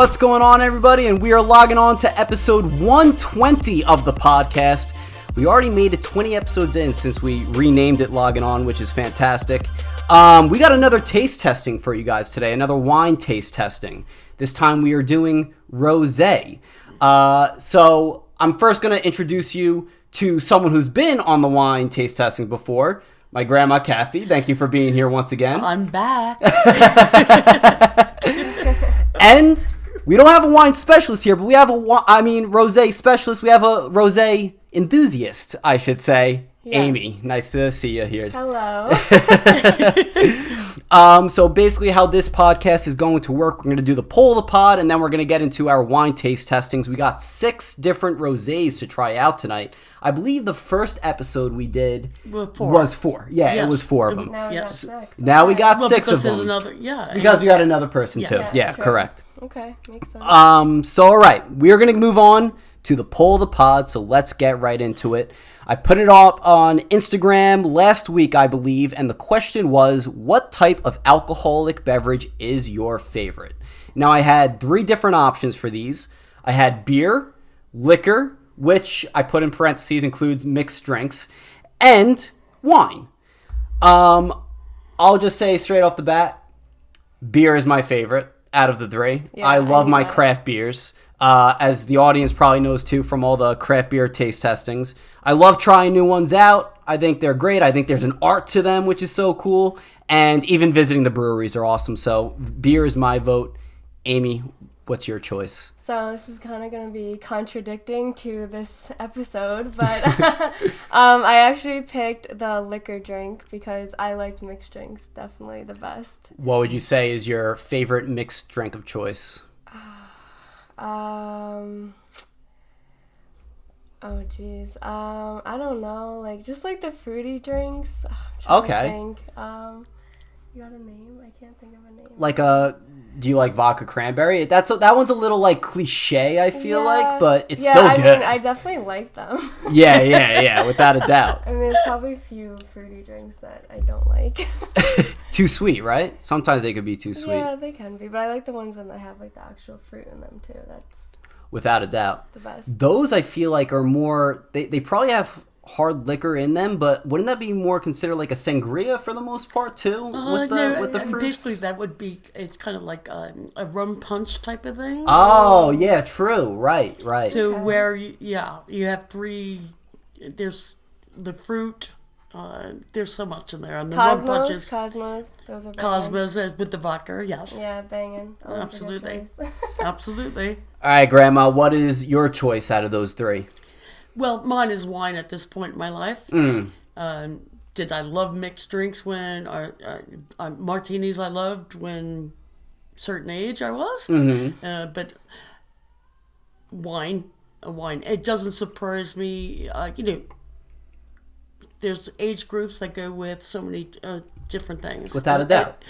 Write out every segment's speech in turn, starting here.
What's going on, everybody? And we are logging on to episode 120 of the podcast. We already made it 20 episodes in since we renamed it Loggin On, which is fantastic. We got another taste testing for you guys today, another wine taste testing. This time we are doing Rosé. So I'm first going to introduce you to someone who's been on the wine taste testing before, my Grandma Cathy. Thank you for being here once again. I'm back. And we don't have a wine specialist here, but we have rosé specialist. We have a rosé enthusiast, I should say. Yes. Amy, nice to see you here. Hello. So basically how this podcast is going to work, we're going to do the poll of the pod, and then we're going to get into our wine taste testings. We got 6 different rosés to try out tonight. I believe the first episode we did was 4. Yeah, yes. It was 4 of them. Now we got 6. Now we got 6 of them. Because we got another person too. Yeah, sure. Correct. Okay, makes sense. So all right, we're going to move on to the poll of the pod, so let's get right into it. I put it up on Instagram last week, I believe, and the question was, what type of alcoholic beverage is your favorite? Now, I had 3 different options for these. I had beer, liquor, which I put in parentheses includes mixed drinks, and wine. I'll just say straight off the bat, beer is my favorite out of the 3. Yeah, I love my craft beers. As the audience probably knows too from all the craft beer taste testings. I love trying new ones out. I think they're great. I think there's an art to them, which is so cool. And even visiting the breweries are awesome. So beer is my vote. Amy, what's your choice? So this is kind of going to be contradicting to this episode, but I actually picked the liquor drink because I like mixed drinks, definitely the best. What would you say is your favorite mixed drink of choice? Oh geez. I don't know. Like just like the fruity drinks. Okay. You got a name? I can't think of a name. Like do you like vodka cranberry? That one's a little like cliche, I feel like, but it's still good. I mean, I definitely like them. Yeah, without a doubt. I mean, there's probably a few fruity drinks that I don't like. Too sweet, right? Sometimes they could be too sweet. Yeah, they can be, but I like the ones when they have like the actual fruit in them too. That's without a doubt the best. Those I feel like are more. They probably have hard liquor in them, but wouldn't that be more considered like a sangria for the most part too? With the fruits. Basically, that would be. It's kind of like a rum punch type of thing. Oh yeah, true. Right. So where you have 3. There's the fruit. There's so much in there. And the rum punches. Cosmos. Those are Cosmos with the vodka. Yes. Yeah, banging. Absolutely. Absolutely. All right, Grandma. What is your choice out of those 3? Well, mine is wine at this point in my life. Did I love mixed drinks when martinis? I loved when certain age I was. Mm-hmm. But wine. It doesn't surprise me. There's age groups that go with so many different things. Without a doubt.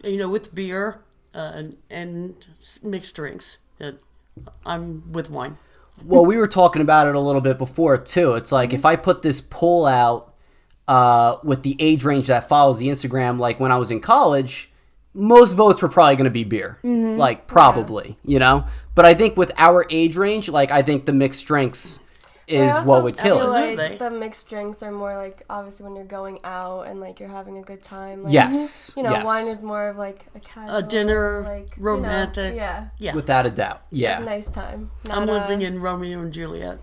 With beer and mixed drinks. I'm with wine. Well, we were talking about it a little bit before, too. It's like if I put this poll out with the age range that follows the Instagram, like when I was in college, most votes were probably going to be beer. Mm-hmm. Like, probably, But I think with our age range, like, I think the mixed drinks is what would kill it. I feel like the mixed drinks are more like, obviously, when you're going out and, like, you're having a good time. Like, yes. Wine is more of, like, a casual. A dinner, like, romantic. Yeah. Without a doubt. Yeah. Like a nice time. I'm living in Romeo and Juliet.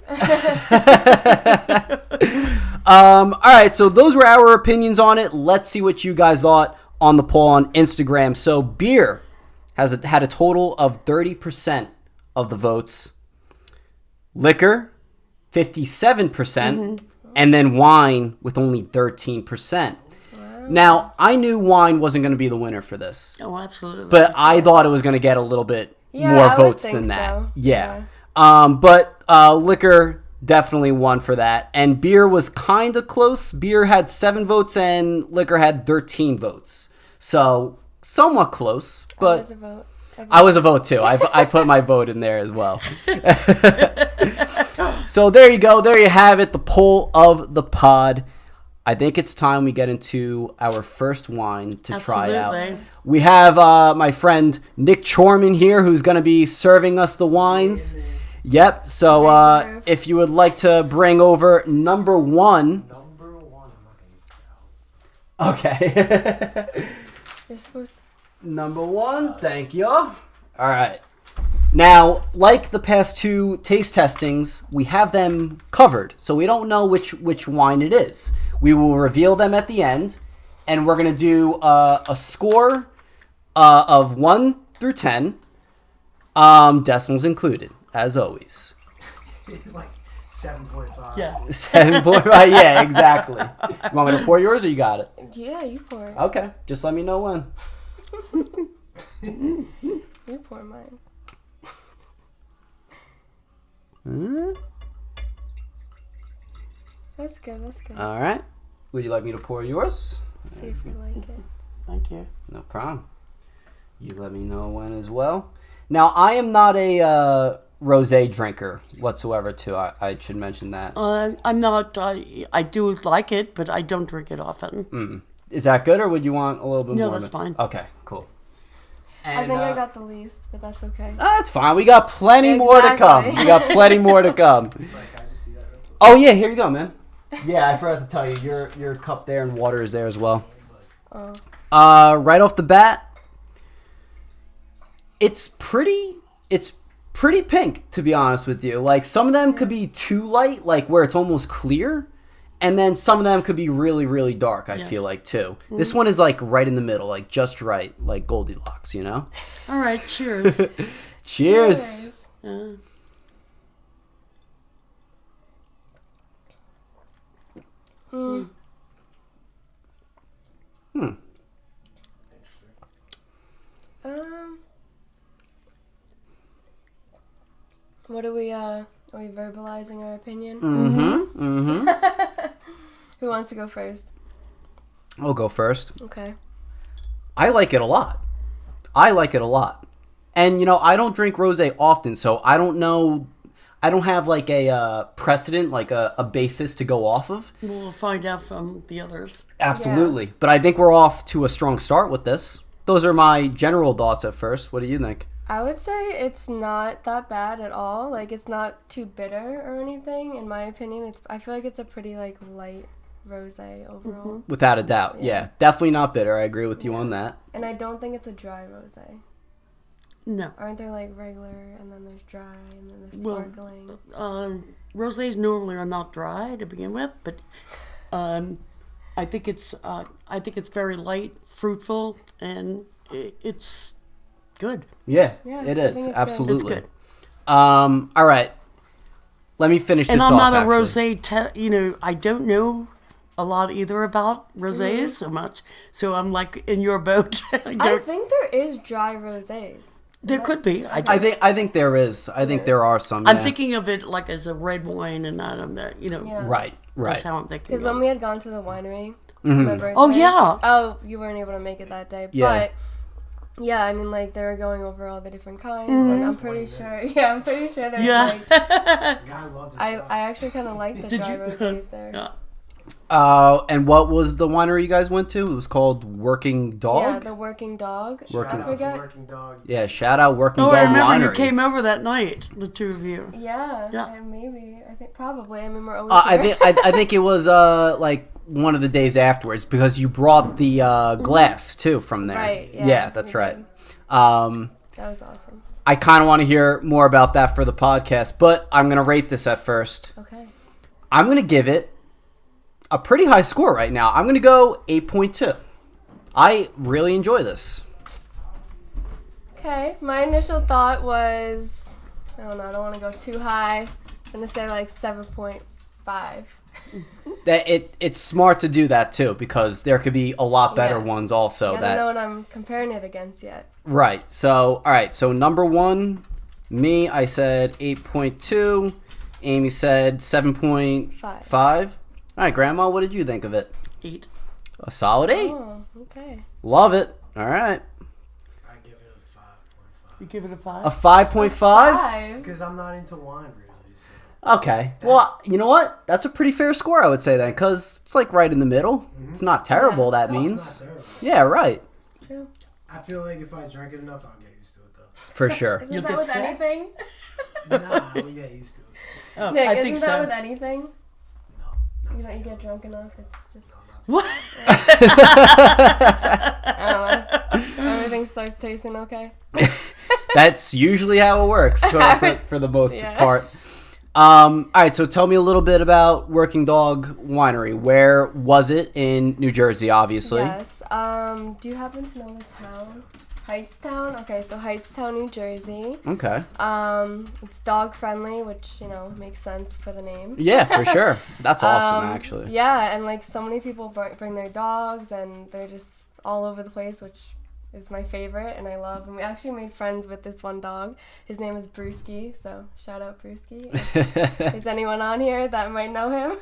All right, so those were our opinions on it. Let's see what you guys thought on the poll on Instagram. So beer had a total of 30% of the votes. Liquor, 57%, and then wine with only 13%. Wow. Now, I knew wine wasn't going to be the winner for this. Oh, absolutely. But I thought it was going to get a little bit more votes than that. So. Yeah. But liquor definitely won for that. And beer was kind of close. Beer had 7 votes and liquor had 13 votes. So, somewhat close. But I was a vote. I was a vote too. I put my vote in there as well. So there you go. There you have it. The poll of the pod. I think it's time we get into our first wine to try out. Absolutely. We have my friend Nick Chorman here, who's going to be serving us the wines. Yep. So if you would like to bring over number one. Number one. I'm not going to use that. Okay. You're supposed to... Number one. Thank you. All right. Now, like the past two taste testings, we have them covered, so we don't know which wine it is. We will reveal them at the end, and we're going to do a score of 1 through 10, decimals included, as always. Like 7.5. Yeah. 7.5, yeah, exactly. You want me to pour yours, or you got it? Yeah, you pour it. Okay, just let me know when. You pour mine. That's good, that's good. All right. Would you like me to pour yours? See if we like it. Thank you. No problem. You let me know when as well. Now, I am not a rosé drinker whatsoever, too. I should mention that. I'm not. I do like it, but I don't drink it often. Is that good, or would you want a little bit more? No, that's fine. Okay, cool. And, I think I got the least, but that's okay. That's fine. We got plenty more to come. Exactly. We got plenty more to come. Right, guys, you see that real quick? Oh, yeah, here you go, man. Yeah, I forgot to tell you. Your cup there and water is there as well. Oh. Right off the bat, it's pretty pink, to be honest with you. Like, some of them could be too light, like where it's almost clear, and then some of them could be really, really dark, I feel like, too. This one is, like, right in the middle, like, just right, like Goldilocks, you know? All right. Cheers. Cheers. Uh, Interesting. What are we verbalizing our opinion? Who wants to go first? I'll go first. Okay. I like it a lot. And, you know, I don't drink rosé often, so I don't know. I don't have, like, a precedent, like a basis to go off of. we'll find out from the others. Absolutely. But I think we're off to a strong start with this. Those are my general thoughts at first. What do you think? I would say it's not that bad at all. Like, it's not too bitter or anything, in my opinion. I feel like it's a pretty, like, light rosé overall. Without a doubt. Yeah. Definitely not bitter. I agree with you on that. And I don't think it's a dry rosé. No. Aren't there, like, regular, and then there's dry, and then there's Well, sparkling? Rosés normally are not dry to begin with, but I think it's very light, fruitful, and it's good. Yeah, Yeah, it I is. think it's good. Absolutely. It's good. All right. Let me finish this And off. I'm not a actually. rosé. I don't know a lot either about rosés so much. So I'm like in your boat. I think there is dry rosés. There could be. I think there is. I think there are some. I'm yeah. thinking of it like as a red wine, and not Yeah. Right. That's how I'm thinking. Because of when it. we had gone to the winery, Mm-hmm. remember? Oh, saying- yeah. Oh, you weren't able to make it that day. Yeah. But, yeah, I mean, like, they were going over all the different kinds, and I'm pretty sure, there's, Yeah. like, God, I love this I stuff. actually kind of like the Did dry you? rosés there. Yeah. And what was the winery you guys went to? It was called Working Dog. Yeah, the Working Dog. Shout out to forget. Working Dog. Yeah, shout out Working Oh, Dog I remember Winery. you came over that night, the two of you. Yeah, Yeah. maybe. I think probably. I mean, we're always I here. think I think it was like one of the days afterwards because you brought the glass too from there. Right, yeah, that's we right. did. Um, That was awesome. I kind of want to hear more about that for the podcast, but I'm gonna rate this at first. Okay. I'm gonna give it a pretty high score right now. I'm gonna go 8.2. I really enjoy this. Okay, my initial thought was, I don't know, I don't want to go too high. I'm going to say like 7.5. That it's smart to do that too because there could be a lot better Yeah. ones also I don't know what I'm comparing it against yet. Right. So, all right. So, number one, me, I said 8.2. Amy said 7.5. All right, Grandma, what did you think of it? 8. A solid 8. Oh, okay. Love it. All right. I give it a 5.5. You give it a 5? A 5.5? 5? Because I'm not into wine, really. So. Okay. Well, you know what? That's a pretty fair score, I would say then, because it's like right in the middle. Mm-hmm. It's not terrible, that means. It's not terrible. Yeah, right. True. I feel like if I drink it enough, I'll get used to it, though. For sure. Isn't that with anything? Nah, I will get used to it. Oh, Nick, I think isn't that so. with anything? No. You get drunk enough, it's just... What? I don't know. Everything starts tasting okay. That's usually how it works for the most Yeah. part. All right, so tell me a little bit about Working Dog Winery. Where was it? In New Jersey, obviously. Yes. Do you happen to know the town? Heightstown? Okay, so Heightstown, New Jersey. Okay. It's dog friendly, which, makes sense for the name. Yeah, for sure. That's awesome, actually. Yeah, and so many people bring their dogs, and they're just all over the place, which is my favorite, and I love. And we actually made friends with this one dog. His name is Brewski, so shout out Brewski. If there's anyone on here that might know him.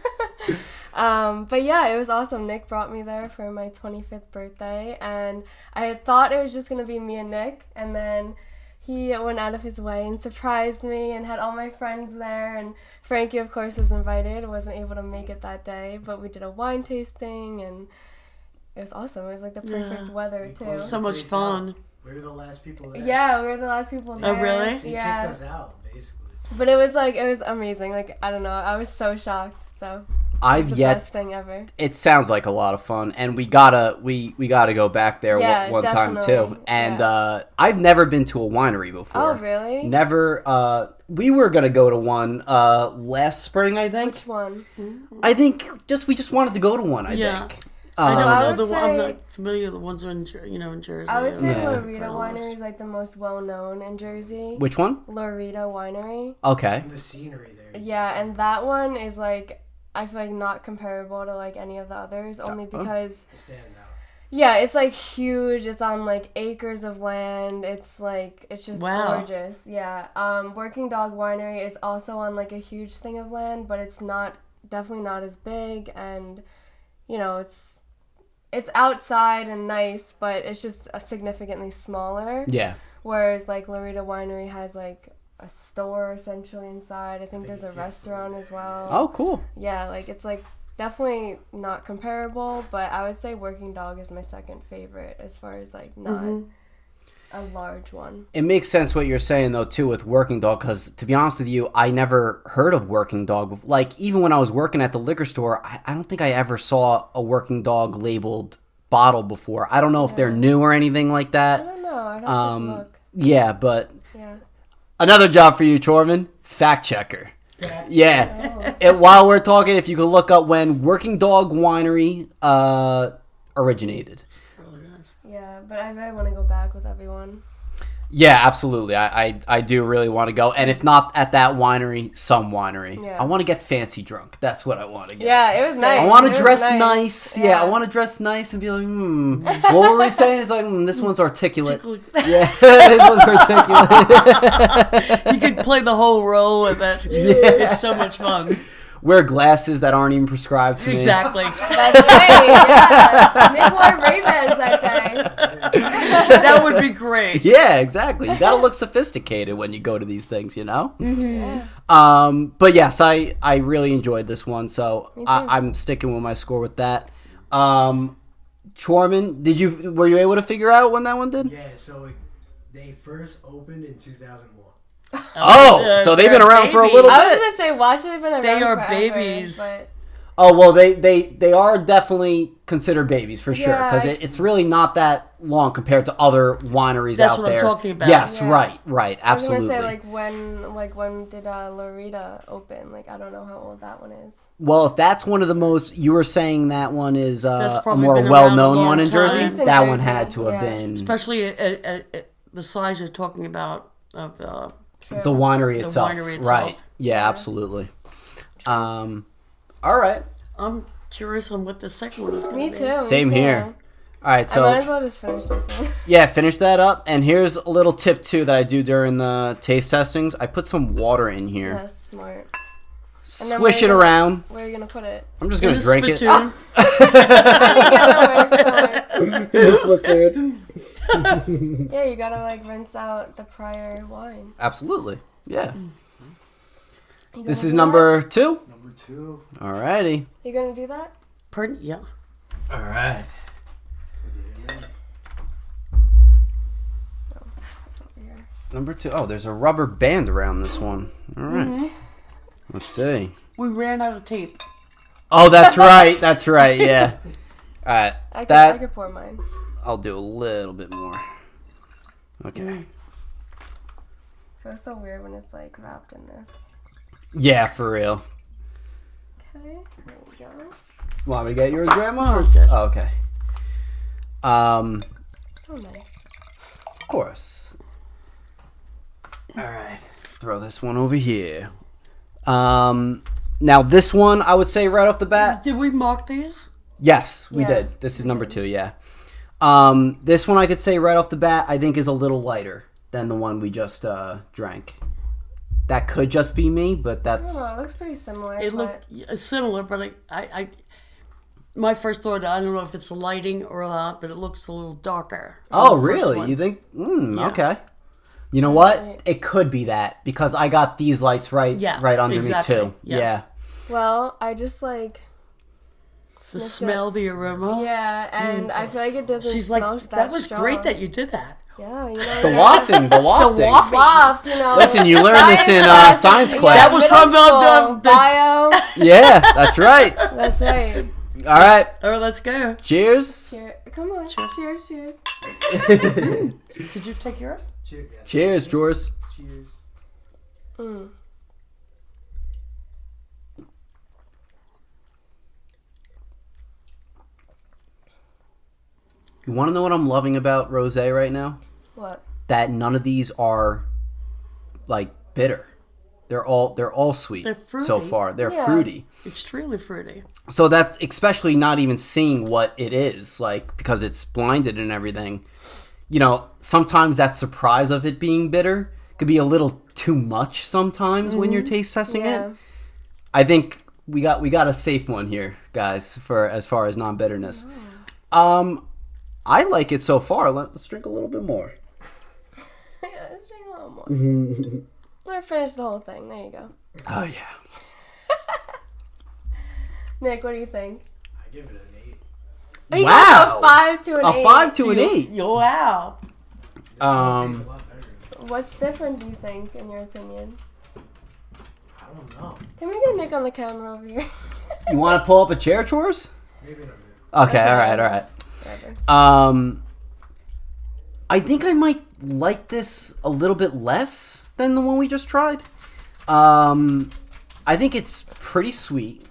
But yeah, it was awesome. Nick brought me there for my 25th birthday, and I had thought it was just going to be me and Nick, and then he went out of his way and surprised me and had all my friends there, and Frankie, of course, was invited. Wasn't able to make it that day, but we did a wine tasting, and it was awesome. It was like the perfect weather, too. So much fun. We were the last people there. Yeah, we were the last people there. Oh, really? They Yeah. kicked us out, basically. But it was amazing. Like, I don't know. I was so shocked. So I've the yet. best thing ever. It sounds like a lot of fun, and we gotta go back there Yeah, one time definitely. too. And I've never been to a winery before. Oh, really? Never. We were gonna go to one last spring, I think. Which one? I think we just wanted to go to one. I Yeah. think. I don't I know would the one. I'm say- not familiar with the ones in Jersey. I would say Yeah. Loretta Winery is like the most well-known in Jersey. Which one? Loretta Winery. Okay. And the scenery there. Yeah, and that one is like, I feel like not comparable to like any of the others, only because It stands out. yeah, it's like huge. It's on like acres of land. It's just Wow. gorgeous. Yeah. Working Dog Winery is also on like a huge thing of land, but it's definitely not as big, and it's outside and nice, but it's just significantly smaller. Yeah. Whereas like Loretta Winery has like a store essentially inside. I think there's a restaurant as well. Oh, cool. Yeah, like it's like definitely not comparable, but I would say Working Dog is my second favorite as far as like not a large one. It makes sense what you're saying though too with Working Dog, because to be honest with you, I never heard of Working Dog before. Like even when I was working at the liquor store, I don't think I ever saw a Working Dog labeled bottle before. I don't know if they're new or anything like I that. don't know. I'd have to look. Yeah, but Yeah. another job for you, Chorman, fact checker. Yeah. And while we're talking, if you could look up when Working Dog Winery originated. Really nice. Yeah, but I really want to go back with everyone. Yeah, absolutely. I do really want to go. And if not at that winery, some winery. Yeah. I want to get fancy drunk. That's what I want to get. Yeah, it was nice. I want It to was dress nice. Yeah. Yeah. I want to dress nice and be like, What were we saying? It's like, this one's articulate. Yeah, this one's articulate. You could play the whole role with it. Yeah. It's so much fun. Wear glasses that aren't even prescribed to me. Exactly. That's right. Yeah. Nick wore Ray-Bans that day. That would be great. Yeah, exactly. You got to look sophisticated when you go to these things, you know? Yeah. But yes, I really enjoyed this one, so Me too. I'm sticking with my score with that. Chorman, were you able to figure out when that one did? Yeah, so they first opened in 2001. So they've been they're around for a little babies. I was bit. gonna say watch they've been around They are forever, babies. But Oh well, they are definitely considered babies for sure, Yeah, because it's really not that long compared to other wineries That's out what I'm there. talking about. Yes, Yeah. right, I was absolutely. gonna say when did Loretta open? Like I don't know how old that one is. Well, if that's one of the most, you were saying that one is That's a probably more been around well-known a long one in time. Jersey. At least in That one Jersey, had to have yeah. been Especially at the size you're talking about of True. the winery the itself. winery itself. Right. Yeah, absolutely. All right. I'm curious on what the second one is going Me to be. too. Same me too. here. All right, I might as so well just finish this one. yeah, finish that up. And here's a little tip too that I do during the taste testings. I put some water in here. That's smart. And then Swish it where are you around. Where are you gonna put it? I'm just gonna drink it. Spittoon. Yeah, you gotta like rinse out the prior wine. Absolutely. Yeah. You This gonna is do number 2. Number 2. Alrighty. that? You gonna do that? Pardon? Yeah. All right. It's over here. Number 2. Oh, there's a rubber band around this one. All right. Let's see. We ran out of tape. Oh, that's right. That's right. Yeah. All right. I could pour mine. I'll do a little bit more. Okay. Feels so weird when it's like wrapped in this. Yeah, for real. Okay, there we go. Want me to get yours, Grandma? No, good. Oh, okay. So nice. Of course. All right. Throw this one over here. Now this one, I would say right off the bat. Did we mark these? Yes, we Yeah. did. This is number 2. Yeah. This one I could say right off the bat, I think is a little lighter than the one we just drank. That could just be me, but that's. Oh, it looks pretty similar. It but looked similar, but I my first thought, I don't know if it's the lighting or not, but it looks a little darker. Oh, than the first really? one. You think? Yeah. Okay. You know what? Right. It could be that because I got these lights right under exactly. me too. Yeah. Yeah. well, I just like The sniffed smell, the aroma. Yeah, and I feel like it doesn't She's smell like, that that was strong. great that you did that. Yeah, you know. The wafting. The wafting. wafting. Waft, you know. Listen, you learned this in science class. That was from middle the- school, bio. Yeah, that's right. That's right. All right. Oh, let's go. Cheers. Cheers. Come on. Cheers. Cheers. Did you take yours? Yes. Cheers, George. Cheers. Mm. You want to know what I'm loving about Rosé right now? What? That none of these are like bitter. They're all sweet They're fruity. so far. They're Yeah. fruity. Extremely fruity. So that, especially not even seeing what it is, like, because it's blinded and everything, you know, sometimes that surprise of it being bitter could be a little too much sometimes when you're taste testing Yeah. it. I think we got a safe one here, guys, for as far as non-bitterness. I like it so far. Let's drink a little bit more. Yeah, let's drink a little more. I finished the whole thing. There you go. Oh, yeah. Nick, what do you think? I give it an 8. You Wow. got a 5 to an 8. A 5 to an 8. Wow. This one tastes a lot better. What's different, do you think, in your opinion? I don't know. Can we get Nick on the camera over here? You want to pull up a chair, Chores? Maybe in a minute. Okay, all right. Whatever. I think I might like this a little bit less than the one we just tried. I think it's pretty sweet.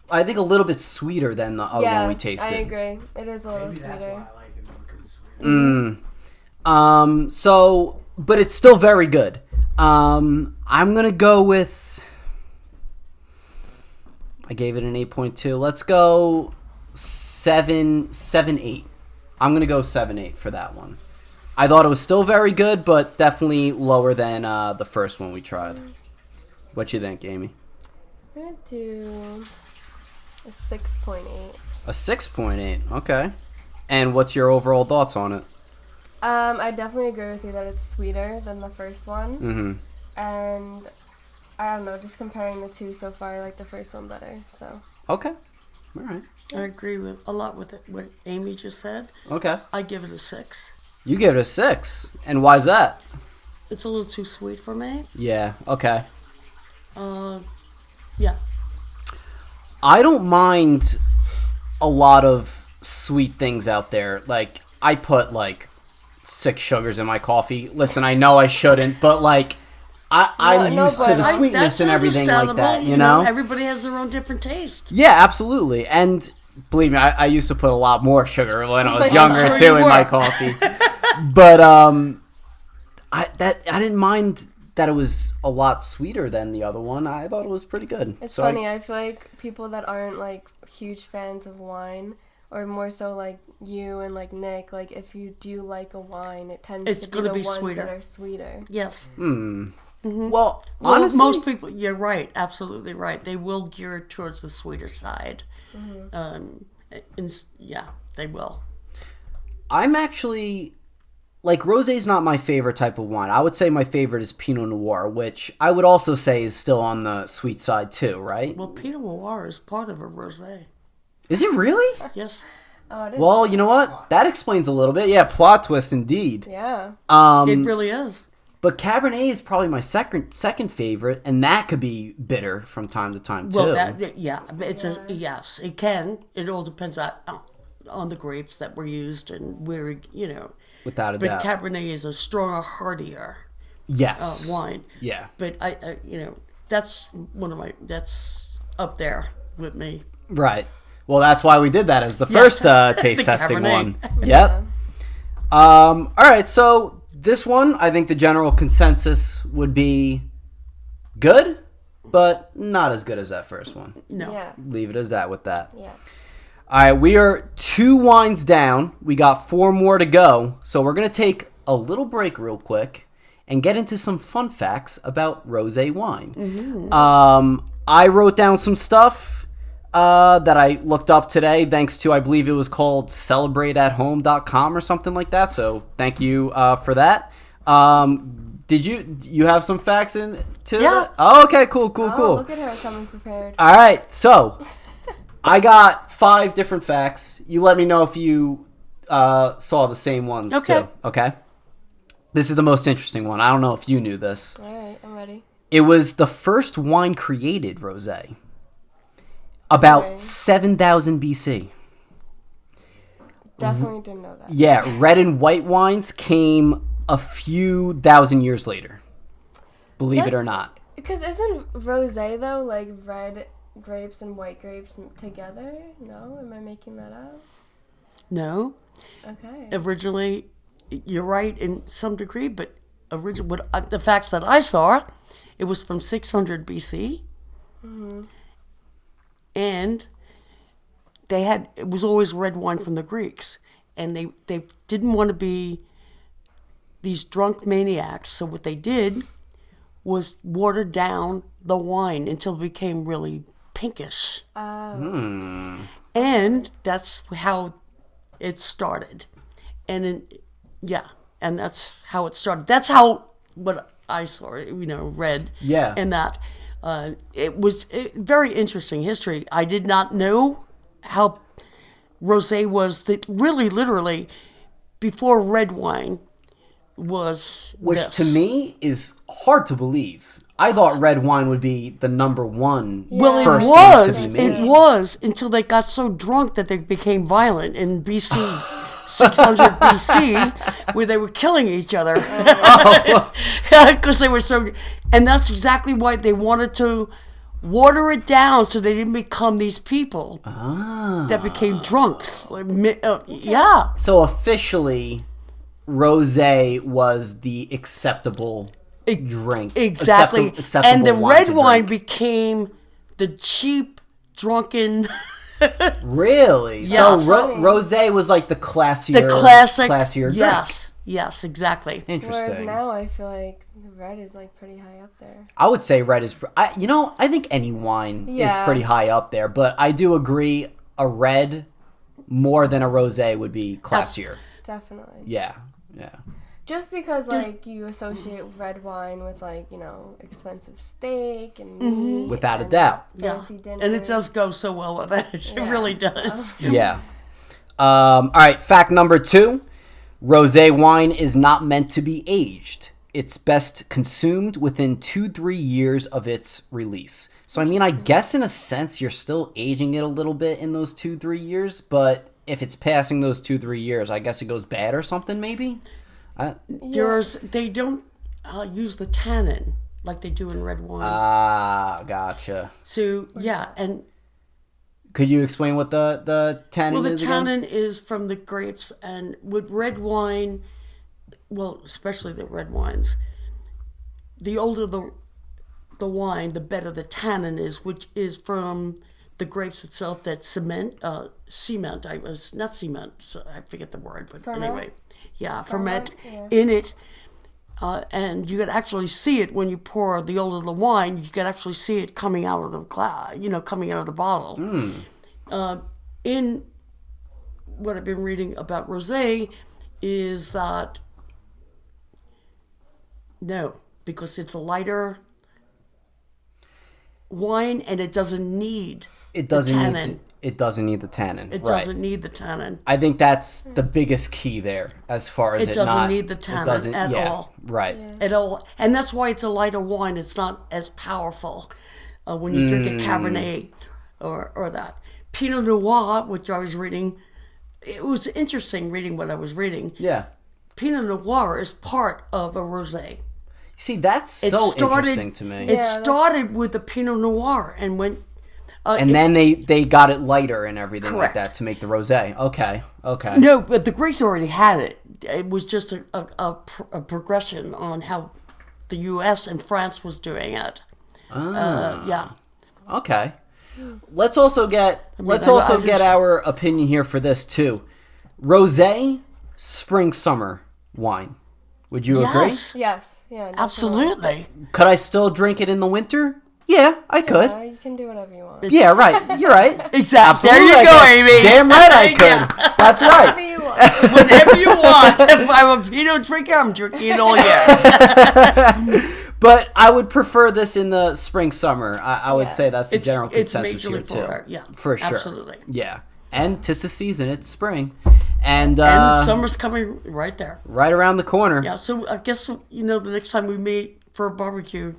I think a little bit sweeter than the other one we tasted. I agree. It is a little Maybe that's why sweeter. I like it more because it's sweet. So, but it's still very good. I'm gonna go with. I gave it an 8.2. Let's go 7.8. I'm gonna go 7.8 for that one. I thought it was still very good, but definitely lower than the first one we tried. What you think, Amy? I'm going to do a 6.8. A 6.8. Okay. And what's your overall thoughts on it? I definitely agree with you that it's sweeter than the first one. Mm-hmm. And I don't know, just comparing the two so far, I like the first one better. So Okay. All right. I agree with a lot with what Amy just said. Okay. I give it a 6. You give it a 6. And why's that? It's a little too sweet for me. Yeah. Okay. Yeah. I don't mind a lot of sweet things out there. Like, I put, like, 6 sugars in my coffee. Listen, I know I shouldn't, but, like, I'm No, used to but the I- sweetness That's and everything like that, understandable. you know? Everybody has their own different taste. Yeah, absolutely. And believe me, I used to put a lot more sugar when I was I'm younger, sure too, you in were. my coffee. But, I didn't mind that it was a lot sweeter than the other one. I thought it was pretty good. it's So funny. I feel like people that aren't like huge fans of wine, or more so like you and like Nick, like if you do like a wine, it tends It's to be gonna the be ones sweeter. that are sweeter. Yes. Well, Well, honestly, most people, you're right, absolutely right. They will gear towards the sweeter side. Yeah, they will. I'm actually like, Rosé's not my favorite type of wine. I would say my favorite is Pinot Noir, which I would also say is still on the sweet side too, right? Well, Pinot Noir is part of a rosé. Is it really? Yes. Oh, it is. Well, you know what? That explains a little bit. Yeah, plot twist indeed. Yeah. It really is. But Cabernet is probably my second favorite, and that could be bitter from time to time too. Well, yes, it can. It all depends on the grapes that were used and where, Without a But doubt. Cabernet is a stronger, heartier Yes. wine. Yeah. But that's that's up there with me. Right. Well, that's why we did that as the first taste The testing Cabernet. one. Yep. All right. So this one, I think the general consensus would be good, but not as good as that first one. No. Yeah. Leave it as that with that. Yeah. All right, we are 2 wines down. We got 4 more to go. So we're going to take a little break real quick and get into some fun facts about rosé wine. Mm-hmm. I wrote down some stuff that I looked up today, thanks to, I believe it was called celebrateathome.com or something like that. So thank you for that. Did you have some facts in to Yeah. that? Oh, okay, cool. Oh, look at her coming prepared. All right, so I got 5 different facts. You let me know if you saw the same ones Okay. too. Okay. This is the most interesting one. I don't know if you knew this. All right, I'm ready. It was the first wine created, rosé, about Okay. 7,000 BC. Definitely didn't know that. Yeah, red and white wines came a few thousand years later. Believe it or not. Because isn't rosé though like red grapes and white grapes together? No, am I making that up? No. Okay. Originally, you're right in some degree, but the facts that I saw, it was from 600 BC. And it was always red wine from the Greeks. And they didn't want to be these drunk maniacs. So what they did was water down the wine until it became really pinkish. And that's how it started. And that's how it started. That's how what I saw, read. Yeah. And that it was very interesting history. I did not know how rosé was really literally before red wine was Which this. to me is hard to believe. I thought red wine would be the number one Well, first it thing to be made. It was until they got so drunk that they became violent in BC, 600 BC, where they were killing each other because they were so. And that's exactly why they wanted to water it down so they didn't become these people that became drunks. Yeah. So officially, rosé was the acceptable drink. Exactly. Acceptable And the wine red to wine drink. became the cheap, drunken. Really? Yes. So rosé was like the classier, The classic. classier drink. Yes, exactly. Whereas Interesting. now I feel like red is like pretty high up there. I would say red is. I think any wine is Yeah. pretty high up there, but I do agree a red more than a rosé would be classier. Definitely. Yeah. Just because like you associate red wine with like, expensive steak and meat. Without a and doubt. Yeah. fancy dinners. And it does go so well with it. It really does. Yeah. All right. Fact number 2: rosé wine is not meant to be aged. It's best consumed within 2-3 years of its release. So I guess in a sense you're still aging it a little bit in those 2-3 years, but if it's passing those 2-3 years, I guess it goes bad or something maybe. They don't use the tannin like they do in red wine. Ah, gotcha. So, yeah, and Could you explain what the tannin the is again? tannin is from the grapes, and with red wine, well, especially the red wines, the older the wine, the better the tannin is, which is from the grapes itself that not cement, so I forget the word, but Ferment? anyway. Yeah, ferment yeah. in it. And you could actually see it when you pour the older the wine. You could actually see it coming out of the glass, coming out of the bottle. In what I've been reading about rosé is that No, because it's a lighter wine and it doesn't need It doesn't the need tannin. it doesn't need the tannin. It right. doesn't need the tannin. I think that's the biggest key there, as far as It doesn't not, need the it tannin doesn't- at all. Right. At all. And that's why it's a lighter wine. It's not as powerful when you drink a Cabernet or that. Pinot Noir, which I was reading, it was interesting reading what I was reading. Yeah. Pinot Noir is part of a Rosé. See, that's It so started- interesting to me. It started with the Pinot Noir and went... and then they got it lighter and everything Correct. like that to make the rosé. Okay. No, but the Greeks already had it. It was just a progression on how the U.S. and France was doing it. Yeah. Okay. Let's also get our opinion here for this too. Rosé, spring summer wine. Would you agree? Yes, Yes. Yeah. definitely. absolutely. Could I still drink it in the winter? Yeah, I could. Yeah, you can do whatever you want. Yeah, right. You're right. Exactly. Absolutely, There you go, I could. Amy. Damn right I could. Yeah. That's Whatever right. you want. Whenever you want. If I'm a Pinot drinker, I'm drinking it all year. But I would prefer this in the spring summer. I would Yeah. say that's the general It's consensus here majorly too. for yeah, For sure. absolutely. Yeah. And 'tis the season. It's spring, and And summer's coming right there. right around the corner. Yeah, so I guess the next time we meet for a barbecue,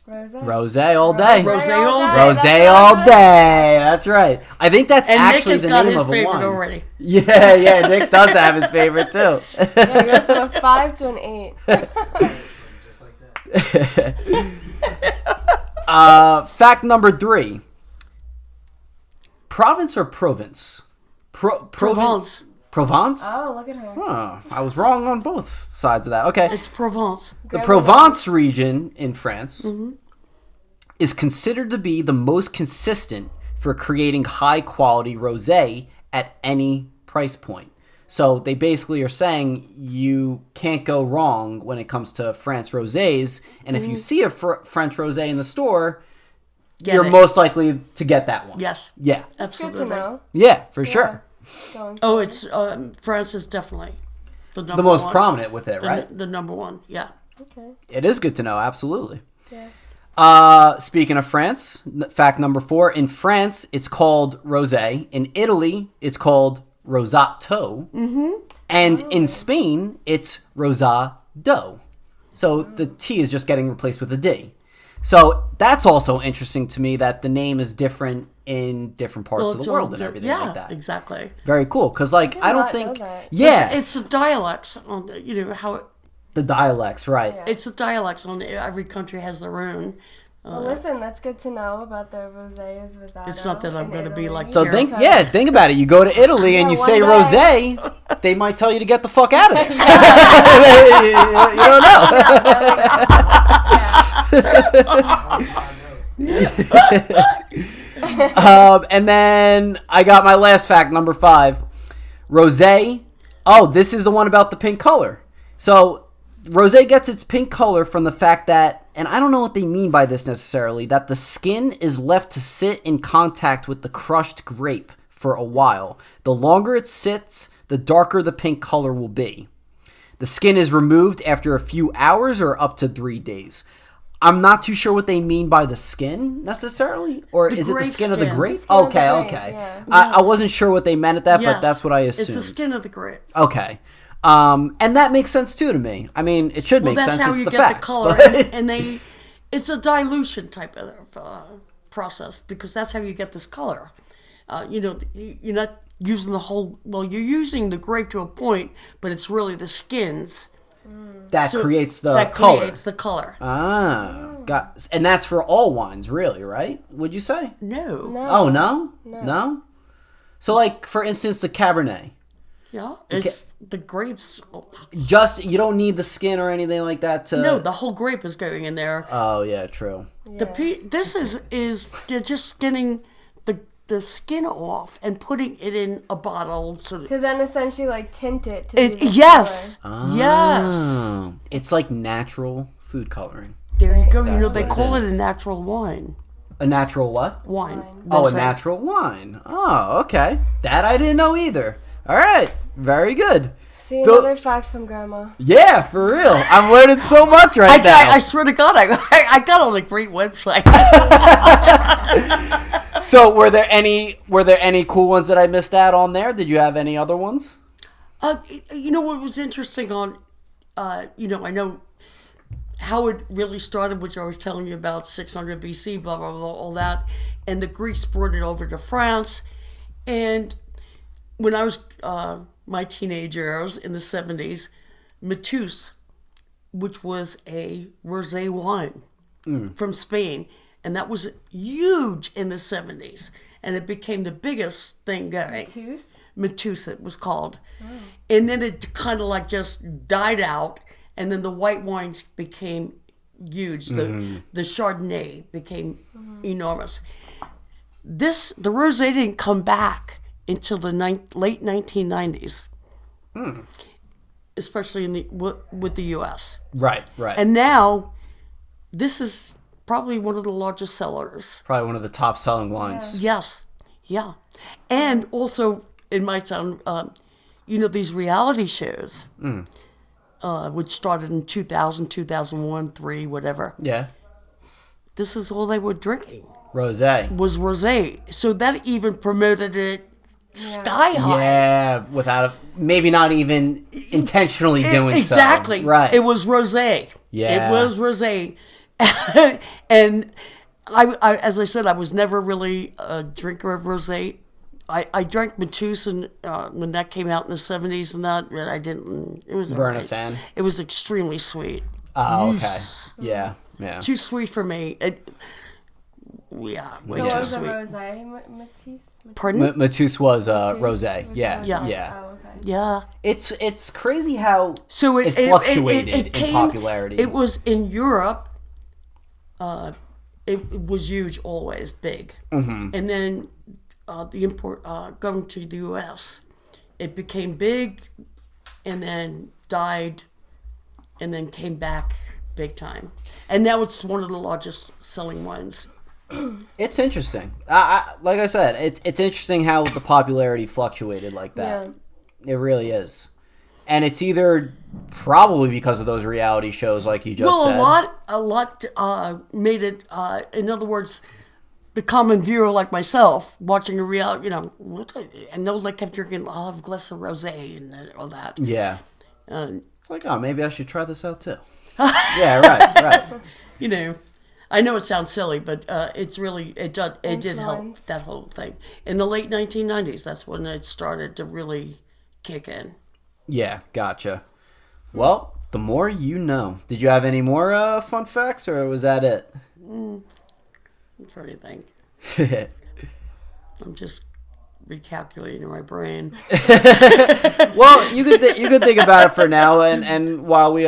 Rosé. Rosé all day. Rosé all day. Rosé all day. That's right. I think that's and Nick actually has the got name his of a favorite wine. already. Yeah. Nick does have his favorite too. Yeah, go from a 5 to an 8. Just like that. Fact number 3. Province or province? Provence. Provence? Oh, look at her. Oh, I was wrong on both sides of that. Okay. It's Provence. The Provence region in France is considered to be the most consistent for creating high quality rosé at any price point. So they basically are saying you can't go wrong when it comes to France rosés, and if you see a French rosé in the store, you're it. most likely to get that one. Yes, Yeah. Good to absolutely. know. Yeah, for sure. Going Oh, it's France is definitely the number The most one. prominent with it, right? The number one, yeah. Okay. It is good to know, absolutely. Yeah. Speaking of France, fact number 4, in France, it's called rosé. In Italy, it's called rosato. Mm-hmm. And in Spain, it's rosado. So the T is just getting replaced with a D. So that's also interesting to me that the name is different in different parts of it's the world all and di- everything yeah, like that. exactly. Very cool. Because, like, I don't not think... know that. Yeah, It's the dialects on how the dialects, right. Yeah. it's the dialects on every country has their own. Well, listen, that's good to know about the rosés. Rosato It's not that I'm in going to be Italy. like So here. think about it. You go to Italy and Yeah, you say one day. rosé, they might tell you to get the fuck out of there. You don't know. And then I got my last fact, number 5. Rosé. Oh, this is the one about the pink color. So rosé gets its pink color from the fact that, and I don't know what they mean by this necessarily, that the skin is left to sit in contact with the crushed grape for a while. The longer it sits, the darker the pink color will be. The skin is removed after a few hours or up to 3 days. I'm not too sure what they mean by the skin necessarily, or The is it the grape skin of the skin. grape? Skin of the Okay, grape, okay. yeah. I Yes. wasn't sure what they meant at that, but Yes. that's what I It's assumed. the skin of the grape. Okay. And that makes sense too to me. I mean, it should Well, make that's sense. how It's you the get facts, the color, but- and it's a dilution type of process because that's how you get this color. You're not using the whole. Well, you're using the grape to a point, but it's really the skins that so creates the that color. creates the color. Got, and that's for all wines, really, right? Would you say? No, No. Oh no. So, like for instance, the Cabernet. yeah, it's the grapes. Just you don't need the skin or anything like that to. No, the whole grape is going in there. Oh yeah, true. This is they're just skinning the skin off and putting it in a bottle so To then essentially like tint it. To do the yes, color. yes. Oh, it's like natural food coloring. There you go. That's They what call it it is. a natural wine. A natural what? Wine. Oh, a Rosé. natural wine. Oh, okay. That I didn't know either. All right. Very good. See, another fact from Grandma. Yeah, for real. I'm learning so much right now. I swear to God, I got on a great website. So, were there any cool ones that I missed out on there? Did you have any other ones? You know what was interesting on, I know how it really started, which I was telling you about, 600 BC, blah, blah, blah, all that. And the Greeks brought it over to France. And when I was my teenage years in the 70s, Mateus, which was a Rosé wine from Spain, and that was huge in the 70s. And it became the biggest thing going. Mateus, it was called. Oh. And then it kind of like just died out, and then the white wines became huge. The Chardonnay became enormous. The Rosé didn't come back until the late 1990s, especially with the U.S. Right. And now, this is probably one of the largest sellers. Probably one of the top selling wines. Yes, yeah. And also, it might sound, these reality shows, which started in 2000, 2001, 3, whatever. Yeah. This is all they were drinking. Rosé. Was Rosé. So that even promoted it sky high. Yeah, without maybe not even intentionally doing exactly. so. Right. It was Rosé. Yeah. It was Rosé. And I, as I said, I was never really a drinker of Rosé. I drank Mateus and when that came out in the 70s and that, I didn't. It was Weren't a fan? It was extremely sweet. Oh, okay. Yeah. Too sweet for me. Way So too was a sweet. Rosé Mateus? Pardon? Mateus was Mateus Rosé. was Yeah. Rosé. Yeah. Oh, okay. Yeah. It's crazy how So it fluctuated in popularity. It was in Europe. It was huge, always big, and then the import going to the U.S. It became big, and then died, and then came back big time, and now it's one of the largest selling wines. It's interesting. Like I said, it's interesting how the popularity fluctuated like that. Yeah. It really is. And it's either probably because of those reality shows like you just said. A lot made it, in other words, the common viewer like myself, watching a reality, and those that kept drinking, I'll have a glass of Rosé and all that. Yeah. Like, oh, maybe I should try this out too. Yeah, right. I know it sounds silly, but it's really, it did help that whole thing. In the late 1990s, that's when it started to really kick in. Yeah, gotcha. Well, the more you know. Did you have any more fun facts, or was that it? I'm trying to think. I'm just recalculating in my brain. Well, you could think about it for now, and while we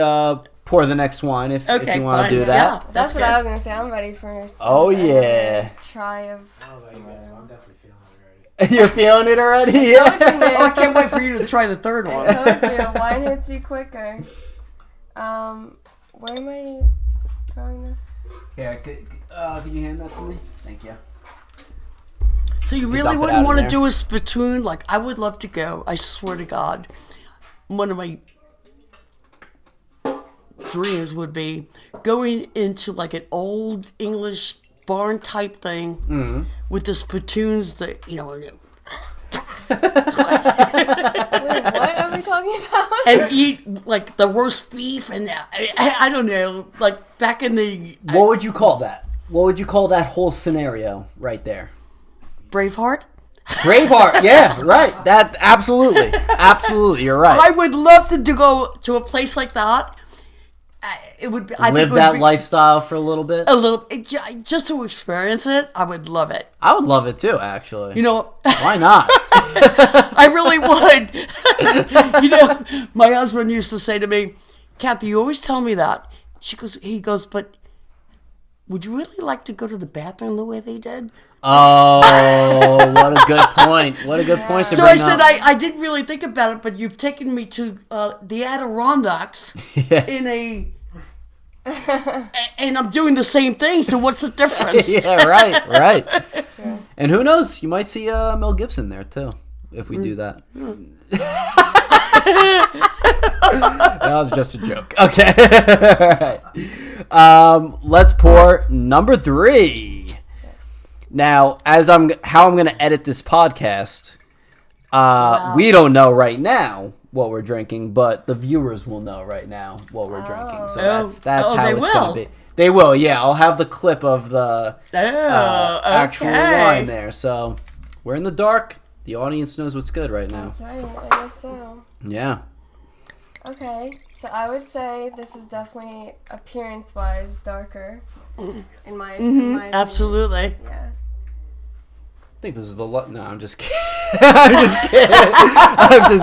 pour the next wine, if you want to do that. Yeah, That's what good. I was going to say. I'm ready for some try of some I'm definitely feeling it already. You're feeling it already? Yeah. Oh, I can't wait for you to try the third one. I told you, wine hits you quicker. Where am I throwing this? Yeah, could you hand that to me? Thank you. So you really dump it out wouldn't in want to there. do a spittoon? Like, I would love to go. I swear to God. One of my dreams would be going into like an old English barn type thing with the spittoons that, Wait, what are we talking about? and eat like the roast beef and I don't know, like back in the What would you call that? What would you call that whole scenario right there? Braveheart. Braveheart, yeah, right. That absolutely, you're right. I would love to go to a place like that. It would be, I Live think it would that be lifestyle for a little bit. a little just to experience it. I would love it. I would love it too, actually. Why not? I really would. My husband used to say to me, "Kathy, you always tell me that." He goes, "But would you really like to go to the bathroom the way they did?" Oh, what a good point. What a good point to So bring I said, up. I didn't really think about it, but you've taken me to the Adirondacks Yeah. and I'm doing the same thing. So what's the difference? Yeah, right. And who knows? You might see Mel Gibson there too if we do that. That was just a joke. Okay. All right. Let's pour number 3. Now, how I'm going to edit this podcast, we don't know right now what we're drinking, but the viewers will know right now what we're drinking. So that's how it's going to be. They will, yeah. I'll have the clip of the actual wine there. So we're in the dark. The audience knows what's good right now. That's right, I guess so. Yeah. Okay, so I would say this is definitely appearance-wise darker, in my opinion. Absolutely. Yeah. I think this is the no, I'm just kidding. I'm just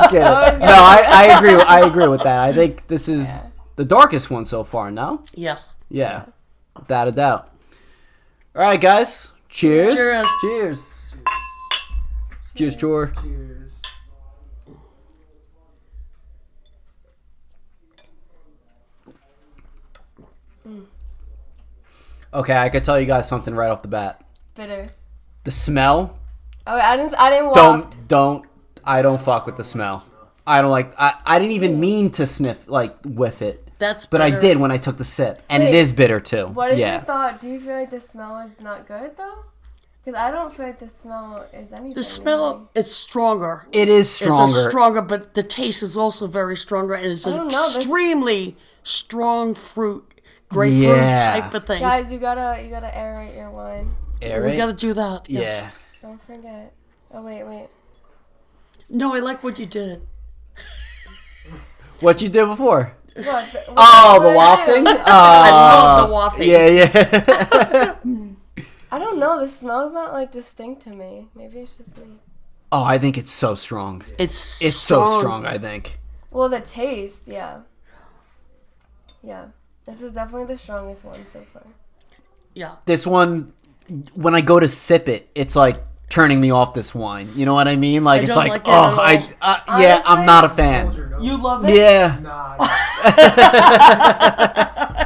kidding. No, I agree with that. I think this is the darkest one so far, no? Yes. Yeah. Without a doubt. All right, guys. Cheers. Cheers. Cheers. Cheers, Chor. Cheers. Okay, I could tell you guys something right off the bat. Bitter. The smell. Oh, I didn't waft. I don't fuck with the smell. I don't like. I didn't even mean to sniff whiff it. That's but bitter. I did when I took the sip, and it is bitter too. What is your thought? Do you feel like the smell is not good though? Because I don't feel like the smell is anything. The smell is stronger. It is stronger. It's stronger, but the taste is also very stronger, and it's an extremely strong fruit, grapefruit type of thing. Guys, you gotta aerate your wine. We gotta do that. Yes. Yeah. Don't forget. Oh wait. No, I like what you did. What you did before? The wafting? I love the wafting. Yeah. I don't know. The smell's not like distinct to me. Maybe it's just me. Oh, I think it's so strong. It's so strong, I think. Well, the taste, yeah. Yeah. This is definitely the strongest one so far. Yeah. This one, when I go to sip it, it's like turning me off this wine. You know what I mean? Like, it's like Honestly, I'm not a fan. You love it? Yeah. Nah.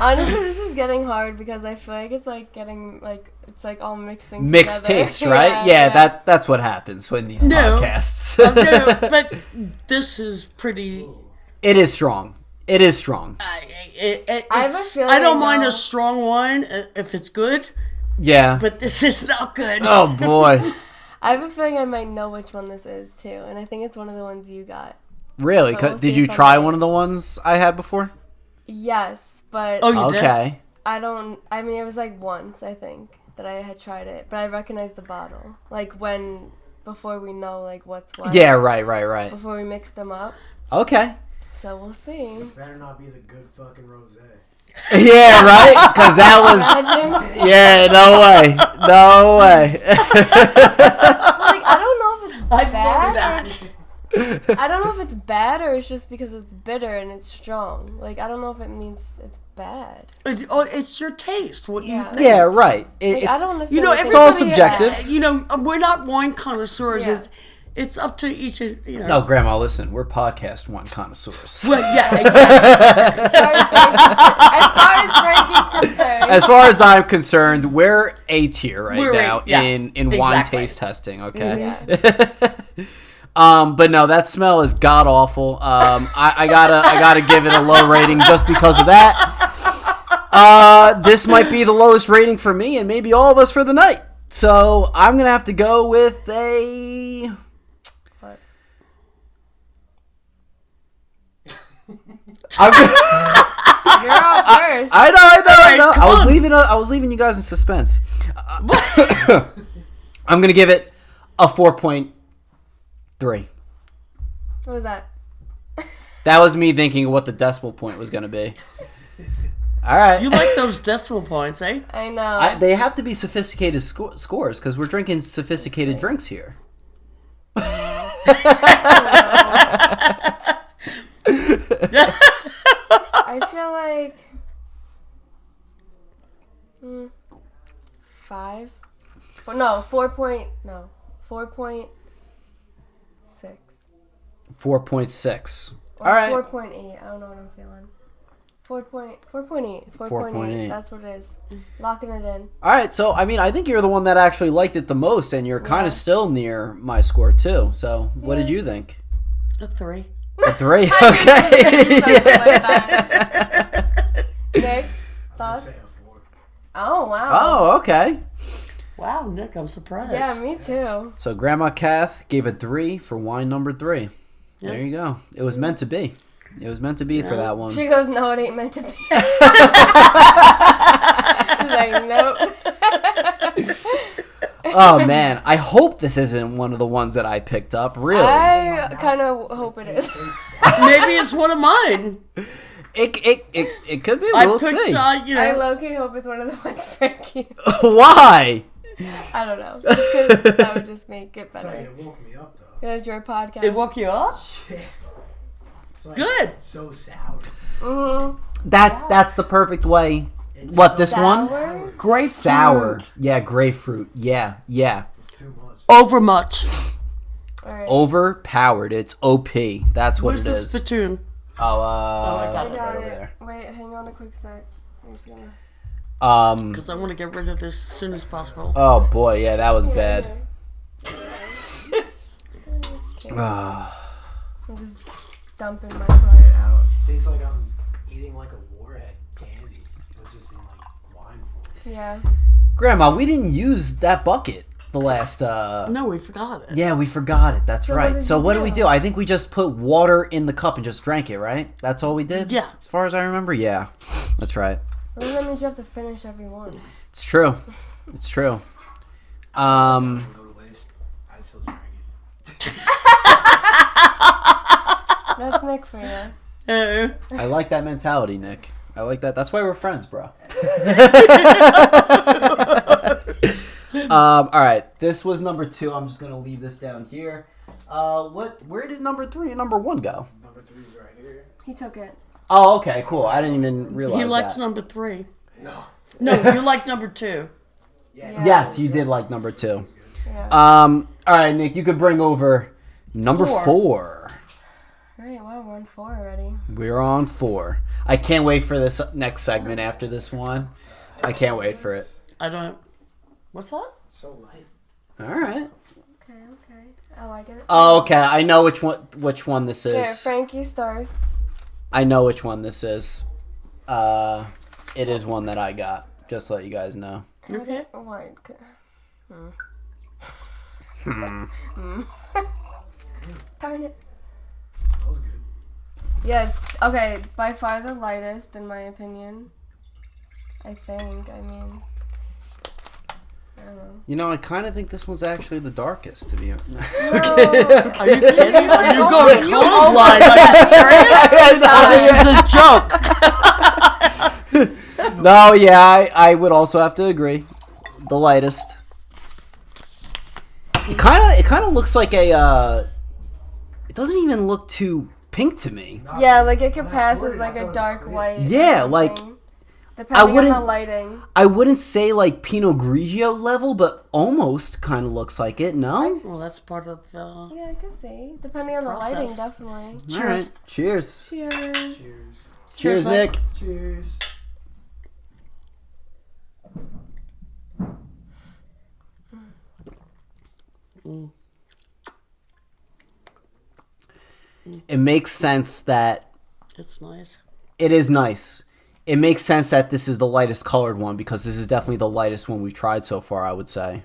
Honestly, this is getting hard because I feel like it's like getting like it's like all mixing mixed together. taste, right? Yeah. That's what happens when these podcasts. No, but this is pretty. It is strong. It is strong. I don't mind a strong wine if it's good. Yeah. But this is not good. Oh boy. I have a feeling I might know which one this is too, and I think it's one of the ones you got. Really? We'll Did you try one of the ones I had before? Yes, but you did? Okay. I mean, it was like once I think that I had tried it, but I recognized the bottle. Like before we know like what's what. Yeah, right. Before we mix them up. Okay. So we'll see. This better not be the good fucking Rosé. Yeah, right? Because that was... Yeah, no way. Like, I don't know if it's bad. I I don't know if it's bad or it's just because it's bitter and it's strong. Like, I don't know if it means it's bad. It's your taste. What you think. Yeah, right. I don't necessarily it's all subjective. We're not wine connoisseurs. Yeah. It's up to each. No, Grandma, listen. We're podcast wine connoisseurs. Well, yeah, exactly. As far as Frankie's concerned. As far as I'm concerned, we're A tier right now in exactly. wine taste testing. Okay. Yeah. But no, that smell is god awful. I gotta give it a low rating just because of that. This might be the lowest rating for me and maybe all of us for the night. So I'm gonna have to go with a. You're up first. I know. Right, I was leaving you guys in suspense. I'm gonna give it a 4.3. What was that? That was me thinking what the decimal point was gonna be. All right. You like those decimal points, eh? I know. They have to be sophisticated scores because we're drinking sophisticated drinks here. I feel like 5. 4.6. 4.6. Or All right. 4.8. I don't know what I'm feeling. 4.8. 4.8. That's what it is. Locking it in. All right. So, I mean, I think you're the one that actually liked it the most, and you're kind of still near my score, too. So, what did you think? A 3. A 3? Something Okay. like that. Nick, I was thoughts? gonna say a 4. Oh, wow. Oh, okay. Wow, Nick, I'm surprised. Yeah, me too. So Grandma Kath gave a 3 for wine number 3. Yeah. There you go. It was meant to be. It was meant to be for that one. She goes, no, it ain't meant to be. She's like, nope. Oh man, I hope this isn't one of the ones that I picked up. Really, I kind of hope it is. Maybe it's one of mine. it could be. I We'll picked, see. I low-key hope it's one of the ones Frankie. Why? I don't know. Just 'cause that would just make it Tell you, better. it woke me up though. It was your podcast. It woke you up? It's like Good. so sour. Mm-hmm. That's the perfect way. It's What so this one? Sour? Grapefruit. Sour. Yeah, grapefruit. Yeah. It's too much. Over much. All right. Overpowered. It's OP. That's what Where's it the is. spittoon? Oh, I got I it. got right over it. there. Wait, hang on a quick sec. I'm just gonna... Because I want to get rid of this as soon as possible. Oh boy, yeah, that was bad. I'm just dumping my heart out. Tastes like I'm eating like a warhead candy, but just in like wine form. Yeah. Grandma, we didn't use that bucket the last. No, we forgot it. Yeah, we forgot it. That's So what right. did So you what did do? we do? I think we just put water in the cup and just drank it, right? That's all we did? Yeah. As far as I remember, yeah. That's right. Well, that means you have to finish every one. It's true. It's true. Go to waste. I still drank it. That's Nick for you. I like that mentality, Nick. I like that. That's why we're friends, bro. All right. This was number 2. I'm just gonna leave this down here. Where did number 3 and number 1 go? Number 3's right here. He took it. Oh, okay, cool. I didn't even realize He liked that. number 3. No. No, you liked number 2. Yeah. Yes, you did like number 2. Yeah. All right, Nick, you could bring over number 4. All right, wow, we're on 4 already. We're on 4. I can't wait for this next segment after this one. I can't wait for it. I don't... What's that? So light. All right. Okay. I like it. Oh, okay. I know which one this Here, is. Frankie starts. I know which one this is. It is one that I got. Just to let you guys know. Okay. What? Darn it. It smells good. Yes. Okay. By far the lightest, in my opinion. I think. I mean, I don't know. You know, I kind of think this one's actually the darkest, to be honest. Are you kidding? Are you going colorblind? Are you serious? Oh, this is a joke. No, yeah, I would also have to agree. The lightest. It kind of looks like a. It doesn't even look too pink to me. Yeah, like it could Not pass recording, as like I thought it a was dark clear. white. or Yeah, like, something, depending on wouldn't- the lighting. I wouldn't say like Pinot Grigio level, but almost kind of looks like it. No. Well, that's part of the... Yeah, I can see. Depending on the lighting, Process. definitely. All right. Cheers. Cheers. Cheers. Cheers, Nick. Nick. Cheers. It makes sense that It's nice. it is nice. It makes sense that this is the lightest colored one because this is definitely the lightest one we've tried so far, I would say.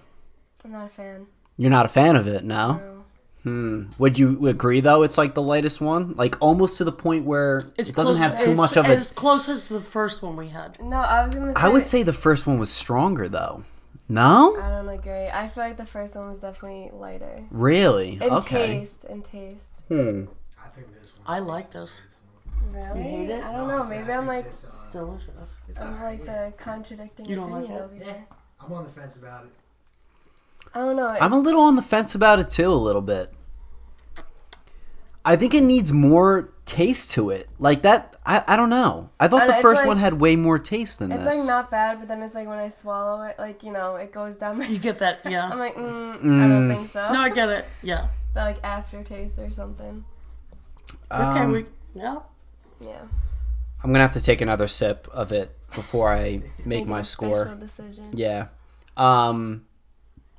I'm not a fan. You're not a fan of it, no? No. Would you agree, though, it's like the lightest one? Like, almost to the point where it doesn't have too much of As it. close as the first one we had. No, I was gonna say. I would say the first one was stronger, though. No? I don't agree. I feel like the first one was definitely lighter. Really? In Okay. taste. I think this one. I like this. Really? hate it? I don't know. Maybe I'm like This, It's delicious. it's I'm alright. like the contradicting You don't like opinion it? over here. I'm on the fence about it. I don't know. I'm a little on the fence about it, too, a little bit. I think it needs more taste to it. Like that, I don't know. I thought And the it's first like- one had way more taste than It's this. like not bad, but then it's like when I swallow it, like it goes down my. You get that, I'm yeah. like, I don't think so. No, I get it. Yeah. The, like aftertaste or something. Okay, yeah. Yeah. I'm gonna have to take another sip of it before I make my a score. special decision. Yeah.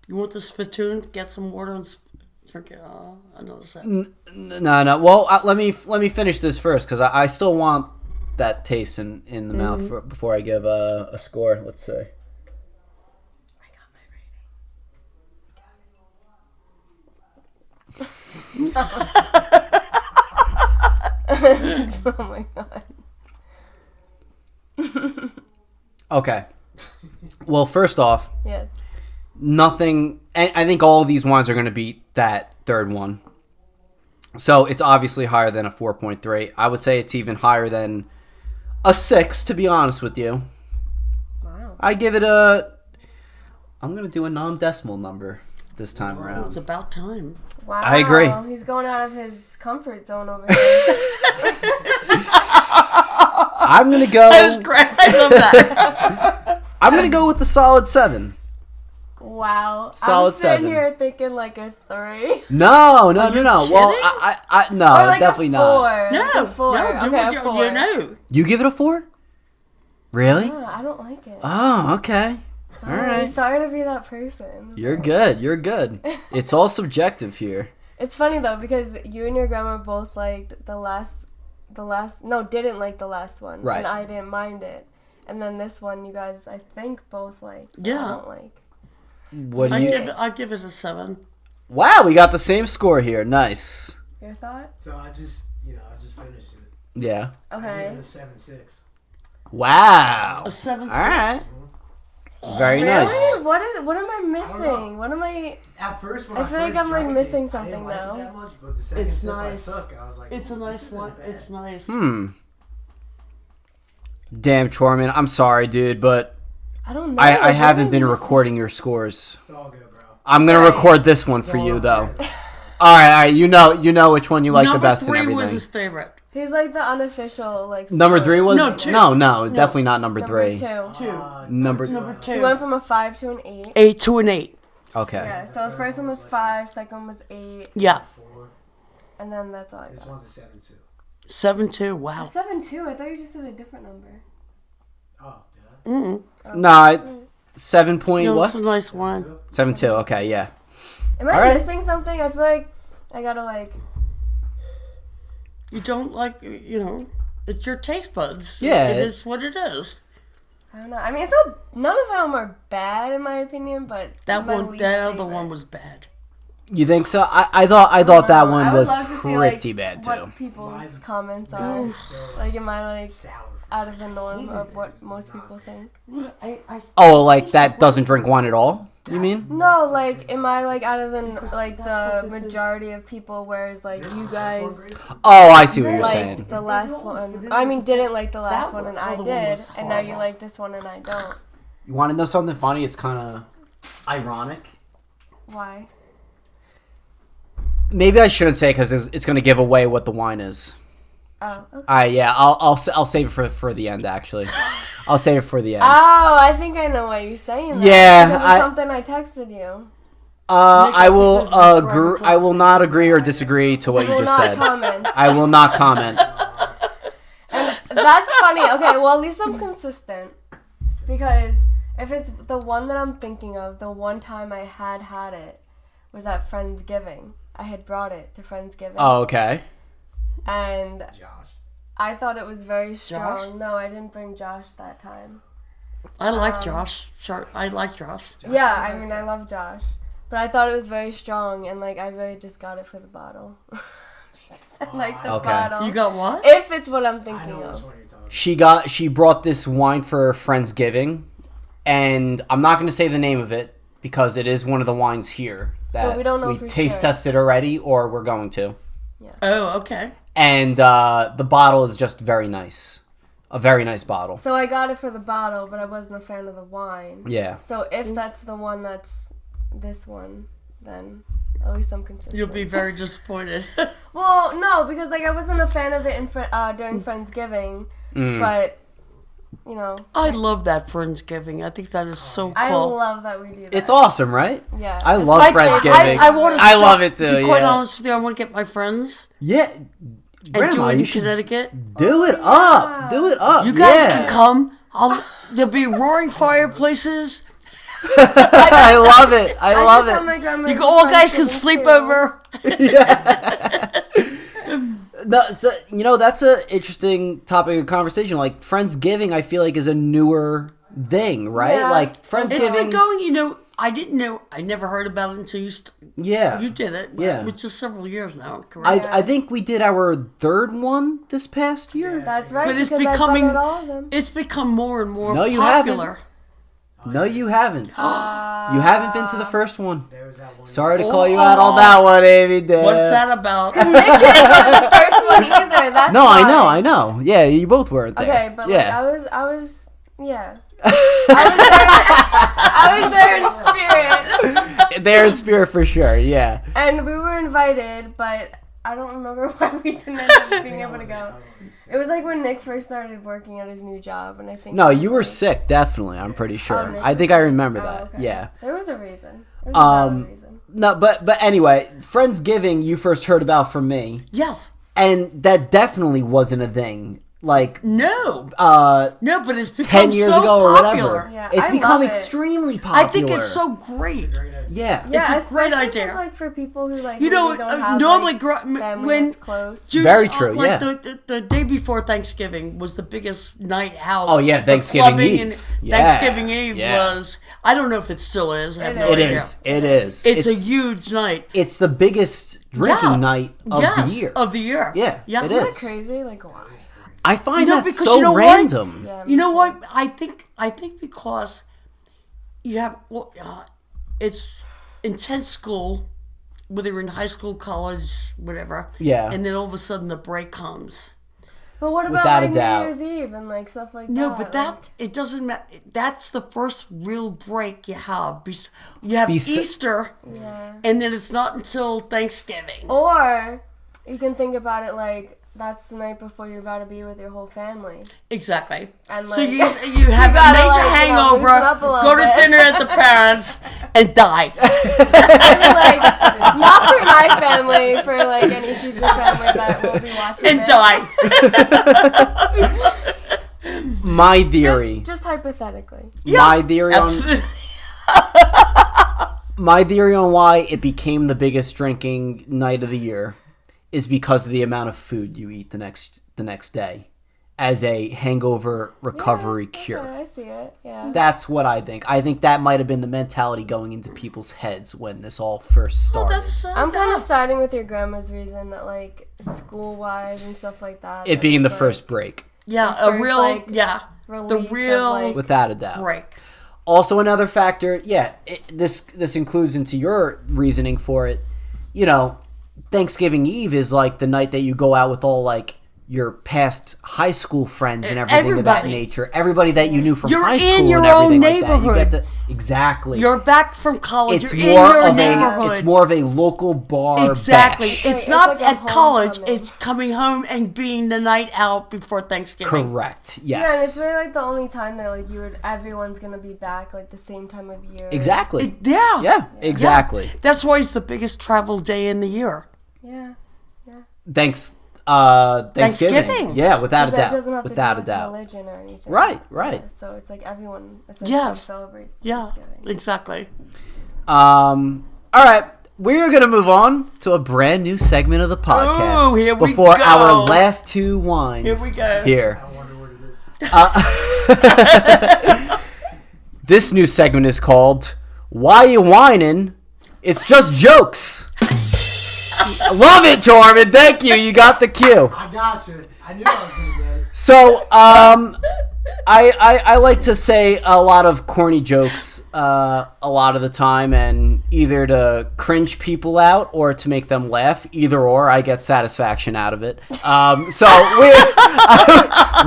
You want the spittoon? Get some water and Forget. Another 7. No. Well, let me finish this first because I still want that taste in the mouth before I give a score. Let's see. I got my rating. Oh my god. Okay. Well, first off, Yes. nothing. I think all of these wines are going to beat that third one. So it's obviously higher than a 4.3. I would say it's even higher than a 6, to be honest with you. Wow. I give it a... I'm going to do a non-decimal number this time It's around. about time. Wow. I agree. He's going out of his comfort zone over here. I'm going to go... That was great. I love that. I'm going to go with the solid 7. Wow. Solid I'm sitting 7. here thinking like a 3. No. you Well, kidding? I no, Or like definitely a 4. not. Like a 4. No, do Okay, what a you 4. know. You give it a 4? Really? Yeah, I don't like it. Oh, okay. All right. Sorry to be that person. You're good. It's all subjective here. It's funny though because you and your grandma both liked didn't like the last one. Right. And I didn't mind it. And then this one you guys I think both liked. but Yeah. I don't like. What do you... I give it a 7. Wow, we got the same score here. Nice. Your thought? So I just finished it. Yeah. I Okay. gave it a 7.6. Wow. A 7. All right. Very nice. Really? What am I missing? What am I At first, when I I feel like first I'm, like, drank missing it, something I didn't like now. it that much, but the second It's sip nice. I took, I was like, It's a "Ooh, nice this isn't one. bad." It's nice. Damn, Chorman. I'm sorry, dude, but I don't know. I What haven't am I been missing? recording your scores. It's all good, bro. I'm gonna Alright. record this one for It's you all though. good. All right. You know which one you like the Number best and 3 everything. was his favorite. He's like the unofficial like Number score. 3 was No, 2. no, definitely not number Number 3. 2. 2. Number Number 2. He went from a 5 to an 8. 8 to an 8. Okay. Yeah, so the first one was 5, second one was 8, Yeah. 4. and then that's all I This got. one's a 7.2. 7-2. Wow. 7-2. I thought you just said a different number. Oh, did I? No, 7 point No, what? it's a nice one. 7.2. Okay, yeah. Am I Alright. missing something? I feel like I gotta like. You don't like, it's your taste buds. Yeah. It is what it is. I don't know. I mean, it's not. None of them are bad in my opinion, but That my one, least that other favorite. one was bad. You think so? I thought that one I would was love to see, like, pretty bad too. What people's comments are. Mine's still Like, am I like sour. out of the norm of what most people think? Oh, like that doesn't drink wine at all? You mean? No, like, am I like out of the majority of people? Whereas like you guys Oh, I see what you're saying. liked the last one. I mean, didn't like the last That one, and other I one did, was and now you horrible. like this one, and I don't. You want to know something funny? It's kind of ironic. Why? Maybe I shouldn't say because it's going to give away what the wine is. Oh, okay. Yeah, I'll save it for the end. Actually, I'll save it for the end. Oh, I think I know why you're saying that. Yeah, because of something I texted you. I will think this is a agree. private I will not agree or disagree to what you Will just not said. comment. I will not comment. That's funny. Okay, well, at least I'm consistent. Because if it's the one that I'm thinking of, the one time I had it was at Friendsgiving. I had brought it to Friendsgiving. Oh, okay. And Josh. I thought it was very strong. Josh? No, I didn't bring Josh that time. I like Josh. I like Josh. Yeah, I mean, I love Josh. But I thought it was very strong, and, like, I really just got it for the bottle. Because I like the Okay. bottle. You got what? If it's what I'm I thinking know which of. one you're talking about. She brought this wine for Friendsgiving, and I'm not going to say the name of it because it is one of the wines here that But we don't know for taste sure. tested already, or we're going to. Oh, okay. And the bottle is just very nice, a very nice bottle. So I got it for the bottle, but I wasn't a fan of the wine. Yeah. So if that's the one that's this one, then at least I'm consistent. You'll be very disappointed. Well, no, because like I wasn't a fan of it during Friendsgiving, but you know, I love that Friendsgiving. I think that is so cool. I love that we do that. It's awesome, right? Yeah, I It's love like- Friendsgiving. I want to. I love it too, To be quite yeah. honest with you, I want to get my friends Yeah. and Grandma, do it you in should Connecticut. do it up. Do it up. You guys yeah. can come. There'll be roaring fireplaces. I love it. I love should tell it. my grandma You it's all guys can Thanksgiving sleep too. over. No, so that's an interesting topic of conversation. Like Friendsgiving, I feel like is a newer thing, right? Yeah. Like It's been Friendsgiving. going, I didn't know. I never heard about it until Yeah, you did it. Yeah. Which is several years now, correct? I think we did our third one this past year. That's right. But it's because I've becoming- done all of them. It's become more and more No, you popular. No, you haven't. You haven't been to the first one. There's that one. Sorry to call you out on that one, Amy. What's that about? Nick didn't go to the first one either. That's No, why. I know. Yeah, you both weren't there. Okay, but yeah. like, I was, yeah. I was there in spirit. There in spirit for sure, yeah. And we were invited, but I don't remember why we didn't end up being able to go. It was like when Nick first started working at his new job, and I think... No, you were sick, definitely, I'm pretty sure. Nick I was think I sick. remember Oh, that, okay. yeah. There was a reason. There was a valid reason. No, but anyway, Friendsgiving you first heard about from me, Yes. and that definitely wasn't a thing. Like, No. uh, No, but it's 10 become years so ago or popular. whatever. Yeah, It's I become love it. extremely popular. I think it's so great. Yeah. Yeah, It's a great especially idea. 'cause, like, for people who, like, You know, maybe don't have, normally like, family when that's close. Just, Very true, like yeah. the day before Thanksgiving was the biggest night out. Oh, yeah, for Thanksgiving clubbing, Eve. And Yeah, Thanksgiving Eve yeah. was. I don't know if it still is. I have no It idea. It is. It's a huge night. It's the biggest drinking Yeah. night of Yes, the year. Of the year. Yeah, Yeah. it Isn't is. that crazy? Like, why? I find No, that because so you know what? random. Yeah, You know what? I think because you have it's intense school, whether you're in high school, college, whatever. Yeah. And then all of a sudden the break comes. But what about, Without a like, doubt. New Year's Eve and, like, stuff like No, that? but that it doesn't matter. That's the first real break you have. You have Bes- Easter, Yeah. and then it's not until Thanksgiving. Or you can think about it like that's the night before you're about to be with your whole family. Exactly. And, So like, you have a gotta, major like, you know, hangover, loosen up a little go to bit. dinner at the parents, and die. I mean, like, not for my family, for like any future family that will be watching And this. die. My theory. Just hypothetically. My theory on Absolutely. my theory on why it became the biggest drinking night of the year is because of the amount of food you eat the next day as a hangover recovery cure. Okay, I see it. Yeah. That's what I think. I think that might have been the mentality going into people's heads when this all first started. I'm kind of siding with your grandma's reason that, like, school-wise and stuff like that. it being the like, first break, Yeah, the a first, real like, the release of, real like, without a doubt. break. Also, another factor, this includes into your reasoning for it. You know, Thanksgiving Eve is like the night that you go out with all like your past high school friends and everything of that Everybody. nature. Everybody that you knew from You're high in school your and everything own like that. You neighborhood. get to, exactly. You're back from college. it's You're more in your of neighborhood. it's more of a local bar. Exactly. bash. It's It's not like a at college. homecoming. It's coming home and being the night out before Thanksgiving. Correct. Yeah, and it's Yes. really like the only time that like everyone's gonna be back like the same time of year. Exactly. Yeah. Yeah. Exactly. That's why it's the biggest travel day in the year. Yeah. Thanksgiving. Thanksgiving. Yeah, without a Because it doesn't doubt. have Without to a do with doubt. religion or anything. Right. Right. Yeah, so it's like everyone essentially Yes. celebrates Yeah, Thanksgiving. exactly. All right, we're gonna move on to a brand new segment of the podcast. Ooh, here we before go. our last two wines. Here we go. Here. I wonder what it is. This new segment is called "Why You Whining?" It's just jokes. Love it, Chorman. Thank you. You got the cue. I got you. I knew I was gonna get it. So, I like to say a lot of corny jokes a lot of the time, and either to cringe people out or to make them laugh. Either or, I get satisfaction out of it. So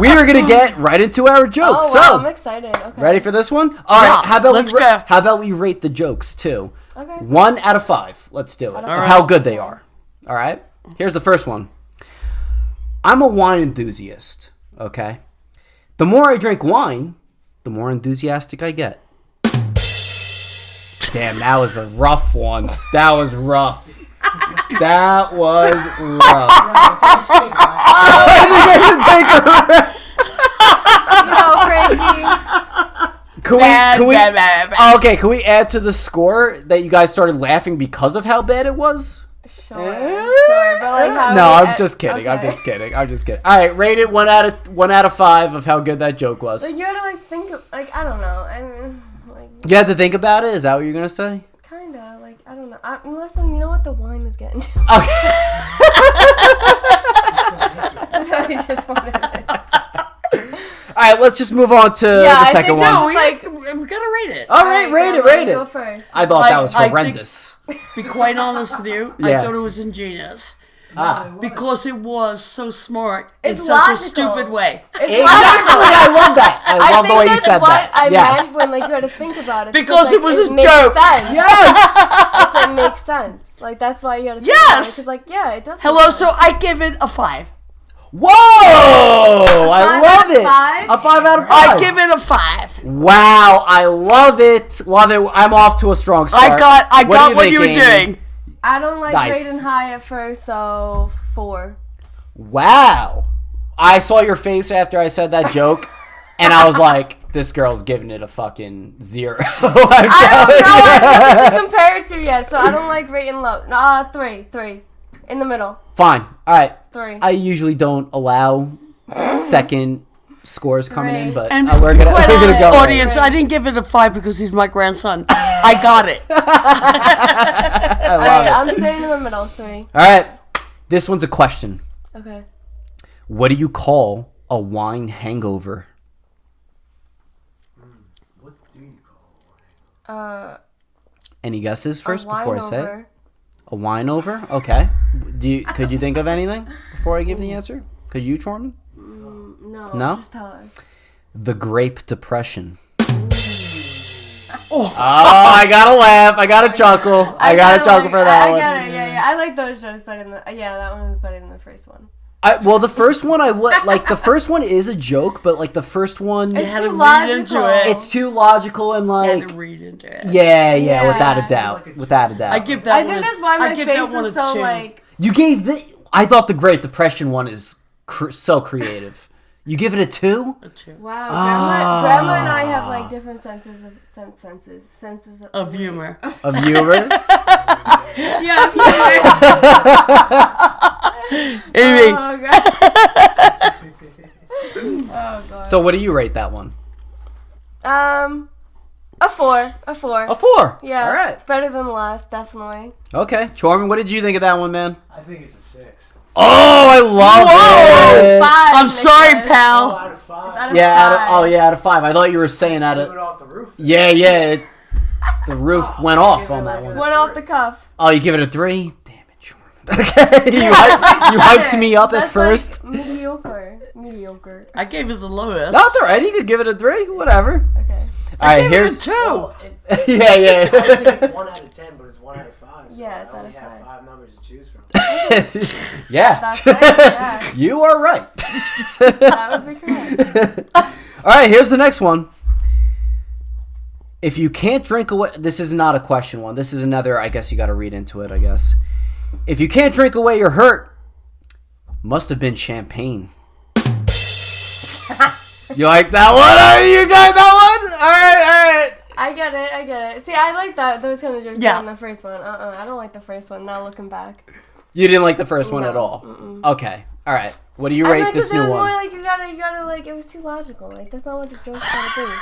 we are gonna get right into our jokes. Oh wow, So, I'm excited. Okay. ready for this one? All right. Yeah, How about let's we go. How about we rate the jokes too? Okay. 1 out of 5. Let's do it. Of how good they are. All right. Here's the first one. I'm a wine enthusiast. Okay. The more I drink wine, the more enthusiastic I get. Damn, that was a rough one. That was rough. That was rough. Yo, Frankie. Okay, can we add to the score that you guys started laughing because of how bad it was? Sure, but like how No, I'm just kidding. I'm just kidding. All right, rate it 1 out of 5 of how good that joke was. Like you had to like think of, like I don't know. I mean, like You had to think about it. Is that what you're gonna say? kinda like I don't know. Listen, you know what the wine was getting to. Okay. So I just wanted this. All right, let's just move on to the second one. No, we Like- gotta rate it. All right, rate Go it. first. I thought that was I think- horrendous. Be quite honest with you, Yeah. I thought it was ingenious. Ah. Because it was so smart in It's such a logical. stupid way. Exactly. I love that. I love the way you that's said what that. I Yes. meant when like you had to think about it. Because like, it was a makes joke. Sense. Yes. It makes sense. Like that's why you had to think Yes! about it. 'Cause, like yeah, it does. Hello, make so sense. I give it a 5. Whoa! I Five love out of it. five? A 5 out of 5. I give it a 5. Wow, I love it. Love it. I'm off to a strong start. I got do what think, you were Amy? doing. I don't like Nice. rating high at first, so 4. Wow. I saw your face after I said that joke, and I was like, this girl's giving it a fucking 0. I don't know. I have nothing to compare it to yet, so I don't like rating low. 3. In the middle. Fine. All right. 3. I usually don't allow second scores coming in, but And we're gonna quite honest, go. audience, I didn't give it a 5 because he's my grandson. I got it. I love Alright, it. I'm staying in the middle. 3. All right. This one's a question. Okay. What do you call a wine hangover? What do you call Any guesses first a wine before I say it? over. A wine over? Okay. Could you think of anything before I give the answer? Could you, Chorman? No. No? Just tell us. The Grape Depression. Oh, I gotta laugh. I gotta chuckle. I gotta chuckle for that I one. got it. Yeah. I like those jokes better than that one was better than the first one. Well, the first one the first one is a joke, but like the first one, It's had too to read logical. into it. it's too logical and I had like, to read into it. yeah, Yeah. without a doubt, without a doubt. I give that I one think a, that's why I my give face that one is a so 2. like. You gave I thought the Great Depression one is so creative. You give it a 2? A 2. Wow, grandma and I have like different senses Of humor. Of humor? Yeah, of humor. Amy, Oh god. Oh god. So what do you rate that one? A 4. A 4. A 4. Yeah. All right. Better than the last, definitely. Okay. Chorman, what did you think of that one, man? I think it's a 6. Oh, I love it. 5. I'm sorry, Nicholas. pal. Out of 5. Out of Yeah, five. out of 5. I thought you were saying out Blew it of. off the roof. Yeah. The roof went off on that one. Went off the cuff. Oh, you give it a 3? Damn it, Chorman. Okay. You hyped me up at That's first. Like mediocre. I gave it the lowest. No, it's alright. You could give it a 3. Whatever. Okay. Alright, Give here's. it a 2. Well, Yeah. I think it's 1 out of 10, but it's 1 out of 5. So Yeah, it's I out only of have 5. 5 numbers to choose from. Yeah. That's right. Yeah, You are right. that would be correct. Alright, here's the next one. If you can't drink away, this is not a question one. This is another, I guess you got to read into it, I guess. If you can't drink away your hurt, must have been champagne. You like that one? You got that one? All right. I get it. See, I like those kind of jokes Yeah. on the first one. I don't like the first one. Now looking back. You didn't like the first one No, at all? Okay. All right. What do you I rate feel like this it new was one? more like you gotta like, it was too logical. Like, that's not what the joke's gotta be.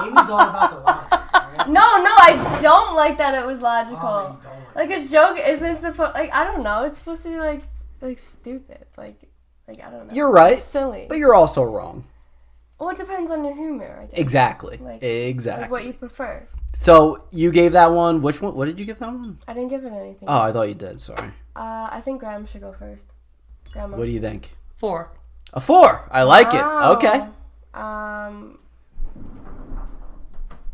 Amy's all about the logic. Alright? No, I don't like that it was logical. Oh, you don't Like, a joke isn't supposed, like, I don't know. It's supposed to be, like stupid. Like, I don't know. You're right, Silly. but you're also wrong. Well, it depends on your humor, I guess. Exactly. Like what you prefer. So you gave that one. Which one? What did you give that one? I didn't give it anything. Oh, I thought you did. Sorry. I think Graham should go first. Grandma. What do you think? 4. A 4. I like it. Wow. Okay.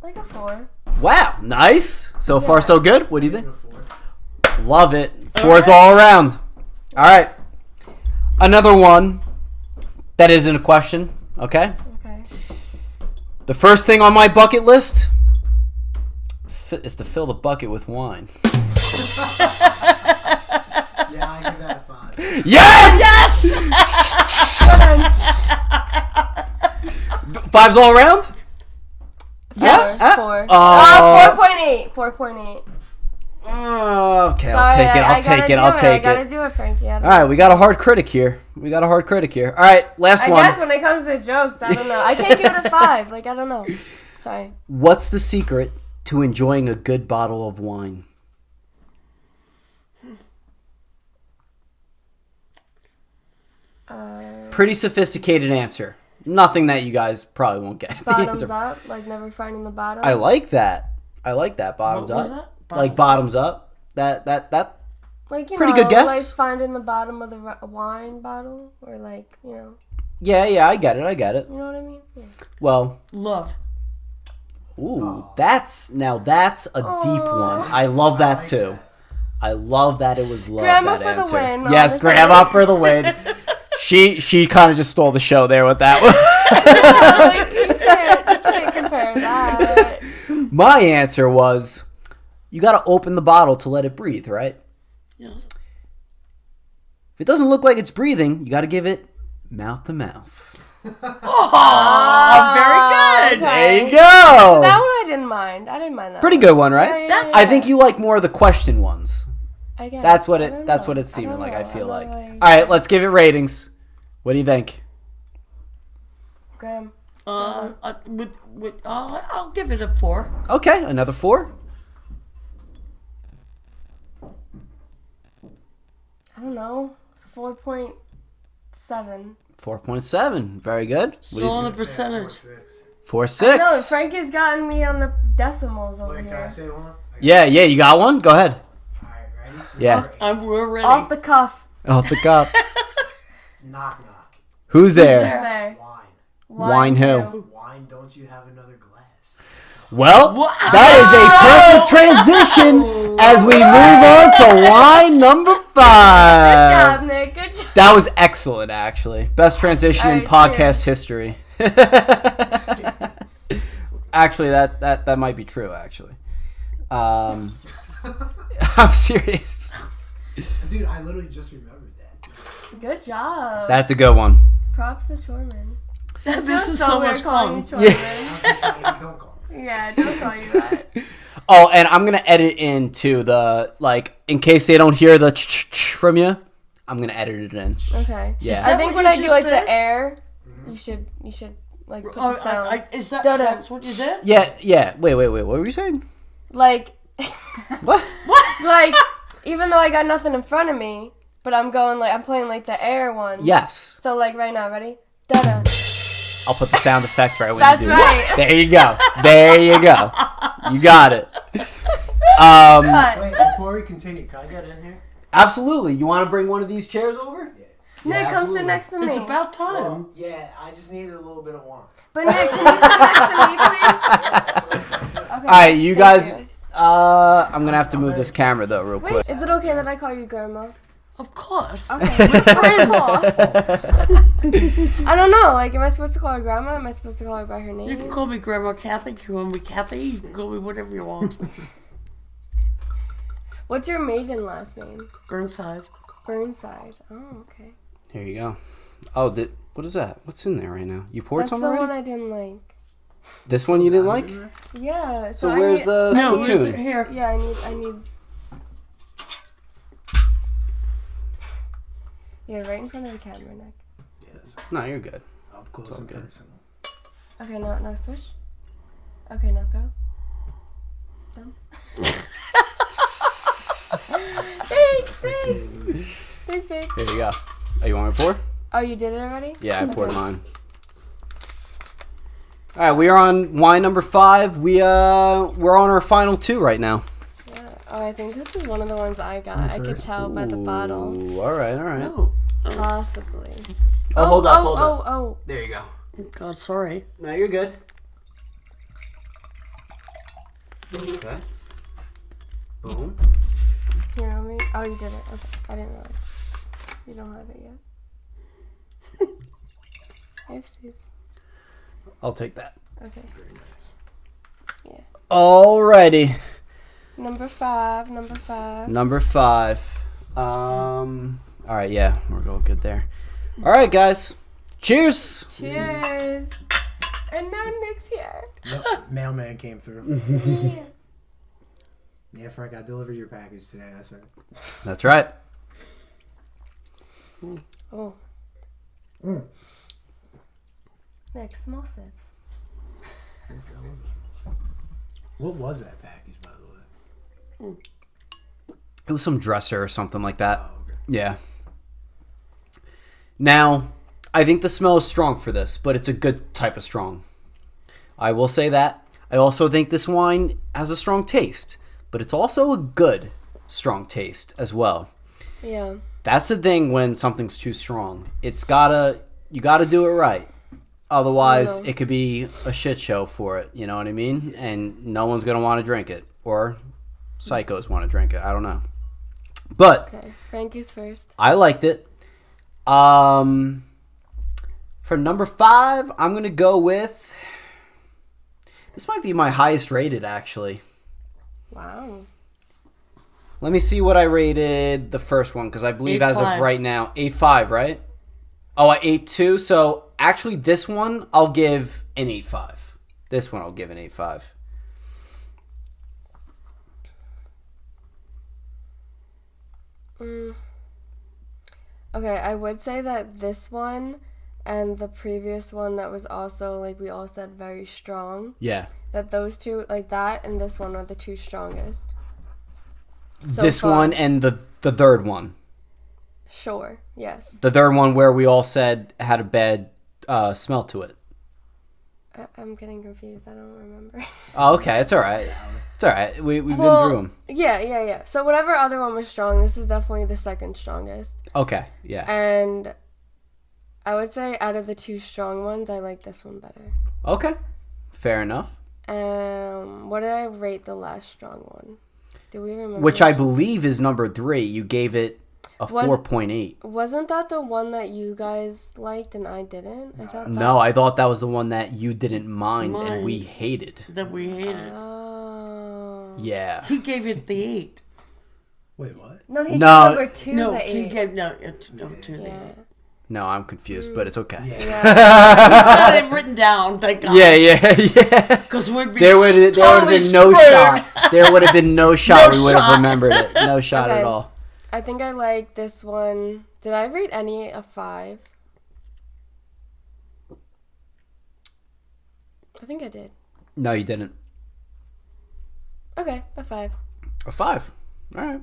Like a 4. Wow. Nice. So far, so good. What do you think? Give it a 4. Love it. 4's all around. All right. Another one that isn't a question. Okay. Okay. The first thing on my bucket list is to fill the bucket with wine. Yeah, I give that a 5. Yes! Yes! 5's all around? Yes. Four. Oh. 4.8. 4.8. Okay, Sorry, I'll take it. I'll take I it. gotta do it, Frankie. All right, we got a hard critic here. All right, last I one. guess when it comes to jokes, I don't know. I can't give it a 5. Like, I don't know. Sorry. What's the secret to enjoying a good bottle of wine? Pretty sophisticated answer. Nothing that you guys probably won't get. Bottoms up, like never finding the bottom. I like that. Bottoms What was up. that? Like bottoms up. That. Like, you pretty know, good guess. like finding the bottom of the wine bottle, or like, you know. Yeah, I get it. You know what I mean? Yeah. Well, Love. ooh, that's a deep one. I love that too. I love that it was love. Grandma that for the answer. win, Yes, honestly. Grandma for the win. She kind of just stole the show there with that one. Like, you can't compare that. My answer was, you got to open the bottle to let it breathe, right? Yes. If it doesn't look like it's breathing, you got to give it mouth to mouth. Oh, very good. There you Okay. go. That one I didn't mind. I didn't mind that. Pretty one. good one, right? Yeah, I think you like more of the question ones. I guess. That's what I don't know. it's seeming like. I feel like. like. All right, let's give it ratings. What do you think? Graham. I'll give it a 4. Okay, another 4. I don't know. 4.7. 4.7. Very good. Still on the percentage. 4.6. No, Frankie's gotten me on the decimals over Wait, can I here. say one? Yeah, you got one? Go ahead. Alright, ready? Yeah. We're ready. Off the cuff. Off the cup. Knock. Who's there? There. Wine. Wine who? Wine, don't you have another glass? Well, that is a perfect transition as we move on to wine number 5. Good job, Nick. Good job. That was excellent, actually. Best transition in All right, podcast history. Actually, that might be true, actually. I'm serious. Dude, I literally just remembered that. Good job. That's a good one. Props to Chorman. This is so weird much calling fun. you Chorman. I'm just saying, don't call me. Yeah, don't call you that. Oh, and I'm going to edit into the, like, in case they don't hear the ch-ch-ch from you, I'm going to edit it in. Okay. Yeah. I think what when I you do just like did? the air, you should like put the sound. Is Da-da. that's what you did? Yeah. Wait. What were you saying? Like What? like even though I got nothing in front of me, but I'm playing like the air one. Yes. So like right now, ready? Da-da. I'll put the sound effect right when That's you do right. it. There you go. You got it. Cut. Wait, before we continue, can I get in here? Absolutely. You want to bring one of these chairs over? Nick, come absolutely. sit next to me. It's about time. Well, yeah, I just needed a little bit of wine. But Nick, can you sit next to me, please? Okay. All right, you thank guys. you. I'm gonna have to move this camera though, real Wait, quick. is it okay that I call you Grandma? Of course. Okay. Of course. I don't know. Like, am I supposed to call her Grandma? Am I supposed to call her by her name? You can call me Grandma Cathy. You can call me Cathy. You can call me whatever you want. What's your maiden last name? Burnside. Burnside. Oh, okay. Here you go. Oh, what is that? What's in there right now? You poured That's some the already? one I didn't like. This one you didn't like? Yeah. So I where's need- the No, where's it? spittoon? Here. Yeah, I need. Yeah, right in front of the camera, Nick. Yes. No, you're good. Up close all and good. personal. Okay, now switch. Okay, now throw. Done. Thanks. Thanks, babe. Here you go. Oh, you want me to pour? Oh, you did it already? Yeah, I poured mine. All right, we are on wine number 5. We're on our final 2 right now. Yeah. Oh, I think this is one of the ones I got. I could tell by the bottle. Ooh, all right. No. Possibly. Oh, hold up. Oh. There you go. God, sorry. No, you're good. Okay. Boom. Here, let me. Oh, you did it. Okay. I didn't realize. You don't have it yet. Oopsies. I'll take that. Okay. Alrighty. Number 5. Number 5. All right, yeah, we're all good there. All right, guys. Cheers. Cheers. And now Nick's here. Yep, mailman came through. Yeah. Yeah, Frank, I delivered your package today. That's right. That's right. Oh. Nick, small sips. What was that package, by the way? It was some dresser or something like that. Oh, okay. Yeah. Now, I think the smell is strong for this, but it's a good type of strong. I will say that. I also think this wine has a strong taste, but it's also a good strong taste as well. Yeah. That's the thing when something's too strong. You gotta do it right. Otherwise, it could be a shit show for it. You know what I mean? And no one's gonna want to drink it, or psychos want to drink it. I don't know. But Okay. Frankie's first. I liked it. For number 5, I'm gonna go with. This might be my highest rated, actually. Wow. Let me see what I rated the first one, because I believe as of 8.5. right now, 8.5, right? Oh, I 8.2. So actually, this one I'll give an 8.5. This one I'll give an 8.5. Okay, I would say that this one and the previous one that was also, like we all said, very strong. Yeah. That those two, like that and this one are the two strongest. So This far. one and the third one. Sure, yes. The third one where we all said had a bad smell to it. I'm getting confused. I don't remember. Oh, okay. It's all right. It's all right. We've been through them. Yeah. So whatever other one was strong, this is definitely the second strongest. Okay. Yeah. And I would say out of the two strong ones, I like this one better. Okay. Fair enough. What did I rate the last strong one? Do we remember? Which I believe is number 3. You gave it a 4.8. Wasn't that the one that you guys liked and I didn't? I thought. No, I thought that was the one that you didn't mind and we hated. That we hated. Oh. Yeah. He gave it the 8. Wait, what? No, he No. gave number 2 No, the he 8. gave no to the 8. Yeah. No, I'm confused, but it's okay. Yeah. Yeah. He's got it written down. Thank God. Yeah. Because we'd be There would have totally been no screwed. shot. There would have been no shot. No We would have shot. remembered it. No shot Okay. at all. I think I like this one. Did I rate any a 5? I think I did. No, you didn't. Okay, a 5. A 5. All right.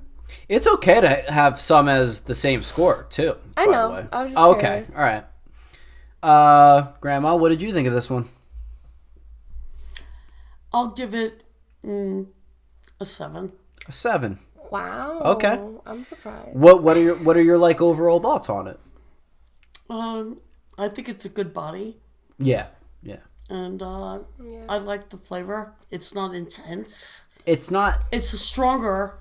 It's okay to have some as the same score too. I by know. the way. I was just Okay. curious. All right. Grandma, what did you think of this one? I'll give it a 7. A 7. Wow. Okay. I'm surprised. What are your like overall thoughts on it? I think it's a good body, Yeah. and I like the flavor. It's not intense. It's not It's a stronger.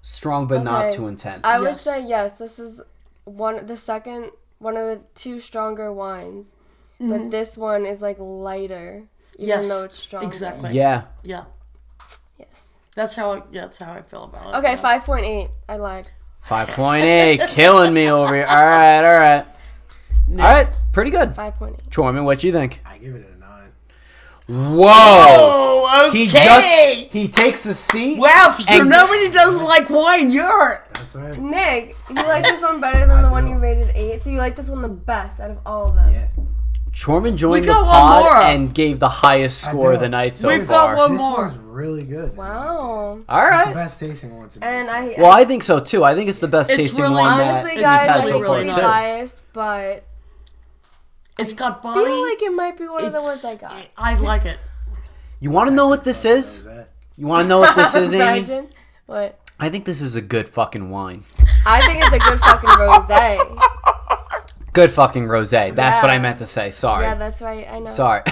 strong, but not Okay. too intense. I would Yes. say yes. This is one of the two stronger wines, but this one is like lighter, even Yes, though it's stronger. exactly. Yeah. Yeah, Yes. that's how I feel about it. Okay, yeah. 5.8. I lied. 5.8, killing me over here. All right. All right, pretty good. 5.8. Chorman, what you think? I give it a 9. Whoa! Oh, okay. He takes a seat. Wow, so And- nobody doesn't like wine. You're That's right. Nick, you like this one better than the one you rated 8, so you like this one the best out of all of them. Yeah. Chorman joined We the got one pod more. and gave the highest score of the do. night so We've far. got one This more. one's really good. Wow. All It's the right. best tasting one to me. And I Well, I think so too. I think it's the best It's tasting really- one honestly, that guys, we've I had really, so think far it's really too. nice. biased, but It's got I body. feel like it might be one of the ones I got. I like it. You want to know what this is? Rosé. You want to know what this is, Amy? Imagine. What? I think this is a good fucking wine. I think it's a good fucking rosé. Good fucking rosé. That's what I Yeah. meant to say. Sorry. Yeah, that's right. I know. Sorry.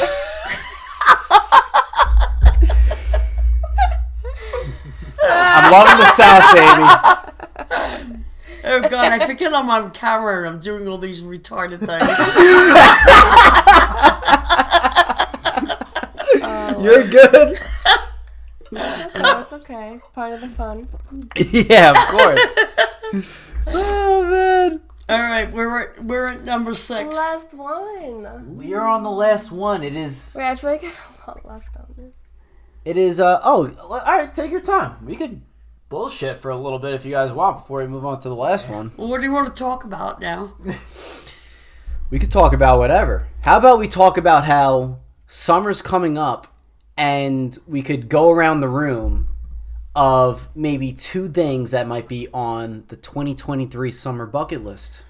I'm loving the sass, Amy. Oh God, I forget I'm on camera and I'm doing all these retarded things. You're good. No, it's okay. It's part of the fun. Yeah, of course. Oh man. All right, we're number 6. Last one. We are on the last one. It is. Wait, I feel like I have a lot left on this. It is. All right. Take your time. We could bullshit for a little bit if you guys want before we move on to the last one. Well, what do you want to talk about now? We could talk about whatever. How about we talk about how summer's coming up, and we could go around the room of maybe 2 things that might be on the 2023 summer bucket list.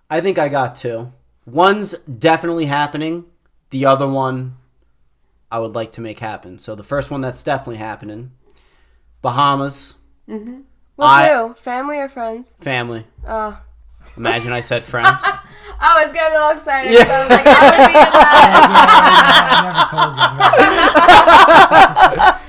I think I got 2. One's definitely happening. The other one I would like to make happen. So the first one that's definitely happening, Bahamas. Mm-hmm. With who? Family or friends? Family. Oh. Imagine I said friends. I was getting all excited. Yeah. So I was like, I would be in that.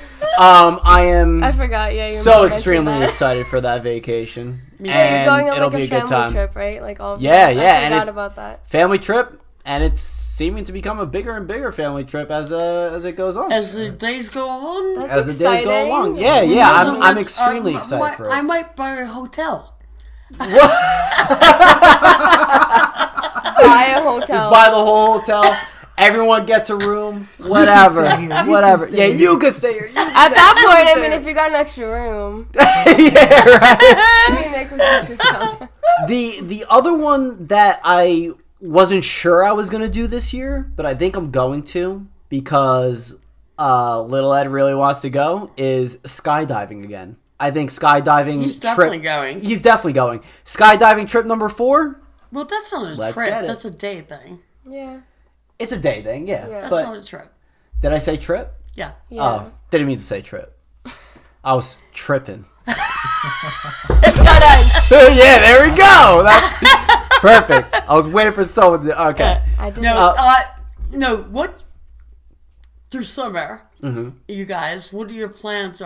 I am I forgot. Yeah, you so mentioned extremely that. excited for that vacation. Me Yeah, you're And going on it'll like be a a good family time. trip, right? Like all. Yeah, friends. yeah, I and forgot it- about that. Family trip, and it's seeming to become a bigger and bigger family trip as it goes on. As the days go on, That's As the days go exciting. along. Yeah, yeah. Also, I'm it's, extremely excited for it. I might buy a hotel. Buy a hotel. Just buy the whole hotel. Everyone gets a room. Whatever. Whatever. Yeah, you can stay here. At that point, I mean, if you got an extra room, Yeah, right. I mean, Nick was yourself. The other one that I wasn't sure I was gonna do this year, but I think I'm going to because little Ed really wants to go is skydiving again. I think skydiving. He's definitely going. He's definitely going. Skydiving trip number 4. Well, that's not a Let's trip. get it. That's a day thing. Yeah. It's a day thing, yeah. Yeah. That's But not a trip. did I say trip? Yeah. Yeah. Oh, didn't mean to say trip. I was tripping. Yeah, there we go. That's perfect. I was waiting for someone to. Okay. I did. No. What? Through summer, Mm-hmm. you guys, what are your plans?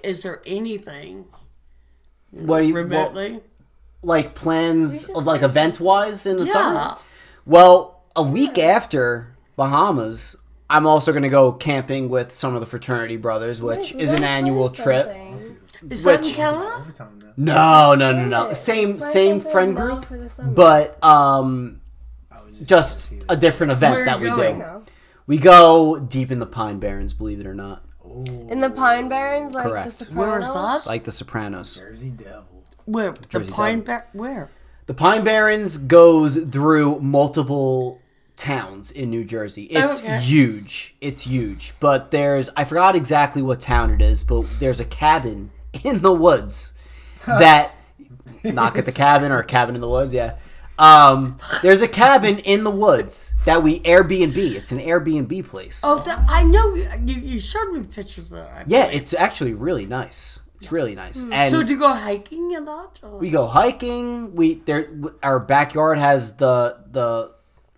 Is there anything What do you remotely? like plans of like event wise in the summer? Yeah. Well, a week after Bahamas, I'm also going to go camping with some of the fraternity brothers, which We is an gotta annual plan trip. something. Is that in Which- Canada? Every time now. No. Let's Same plan friend something now group, for the summer. but I was just gonna a different event Where are that you we going? do. No. We go deep in the Pine Barrens, believe it or not, In the Pine Barrens, like Correct. the Sopranos. Where is that? like the Sopranos. Jersey Devil. Where? The Jersey Pine Devil. Bar? Where? The Pine Barrens goes through multiple towns in New Jersey. It's Okay. huge. It's huge. But I forgot exactly what town it is, but there's a cabin in the woods that, knock at the cabin or a cabin in the woods, yeah. There's a cabin in the woods that we Airbnb. It's an Airbnb place. Oh, I know. You showed me pictures of that. Yeah, it's actually really nice. It's really nice. And So do you go hiking and that? Or we go hiking. Our backyard has the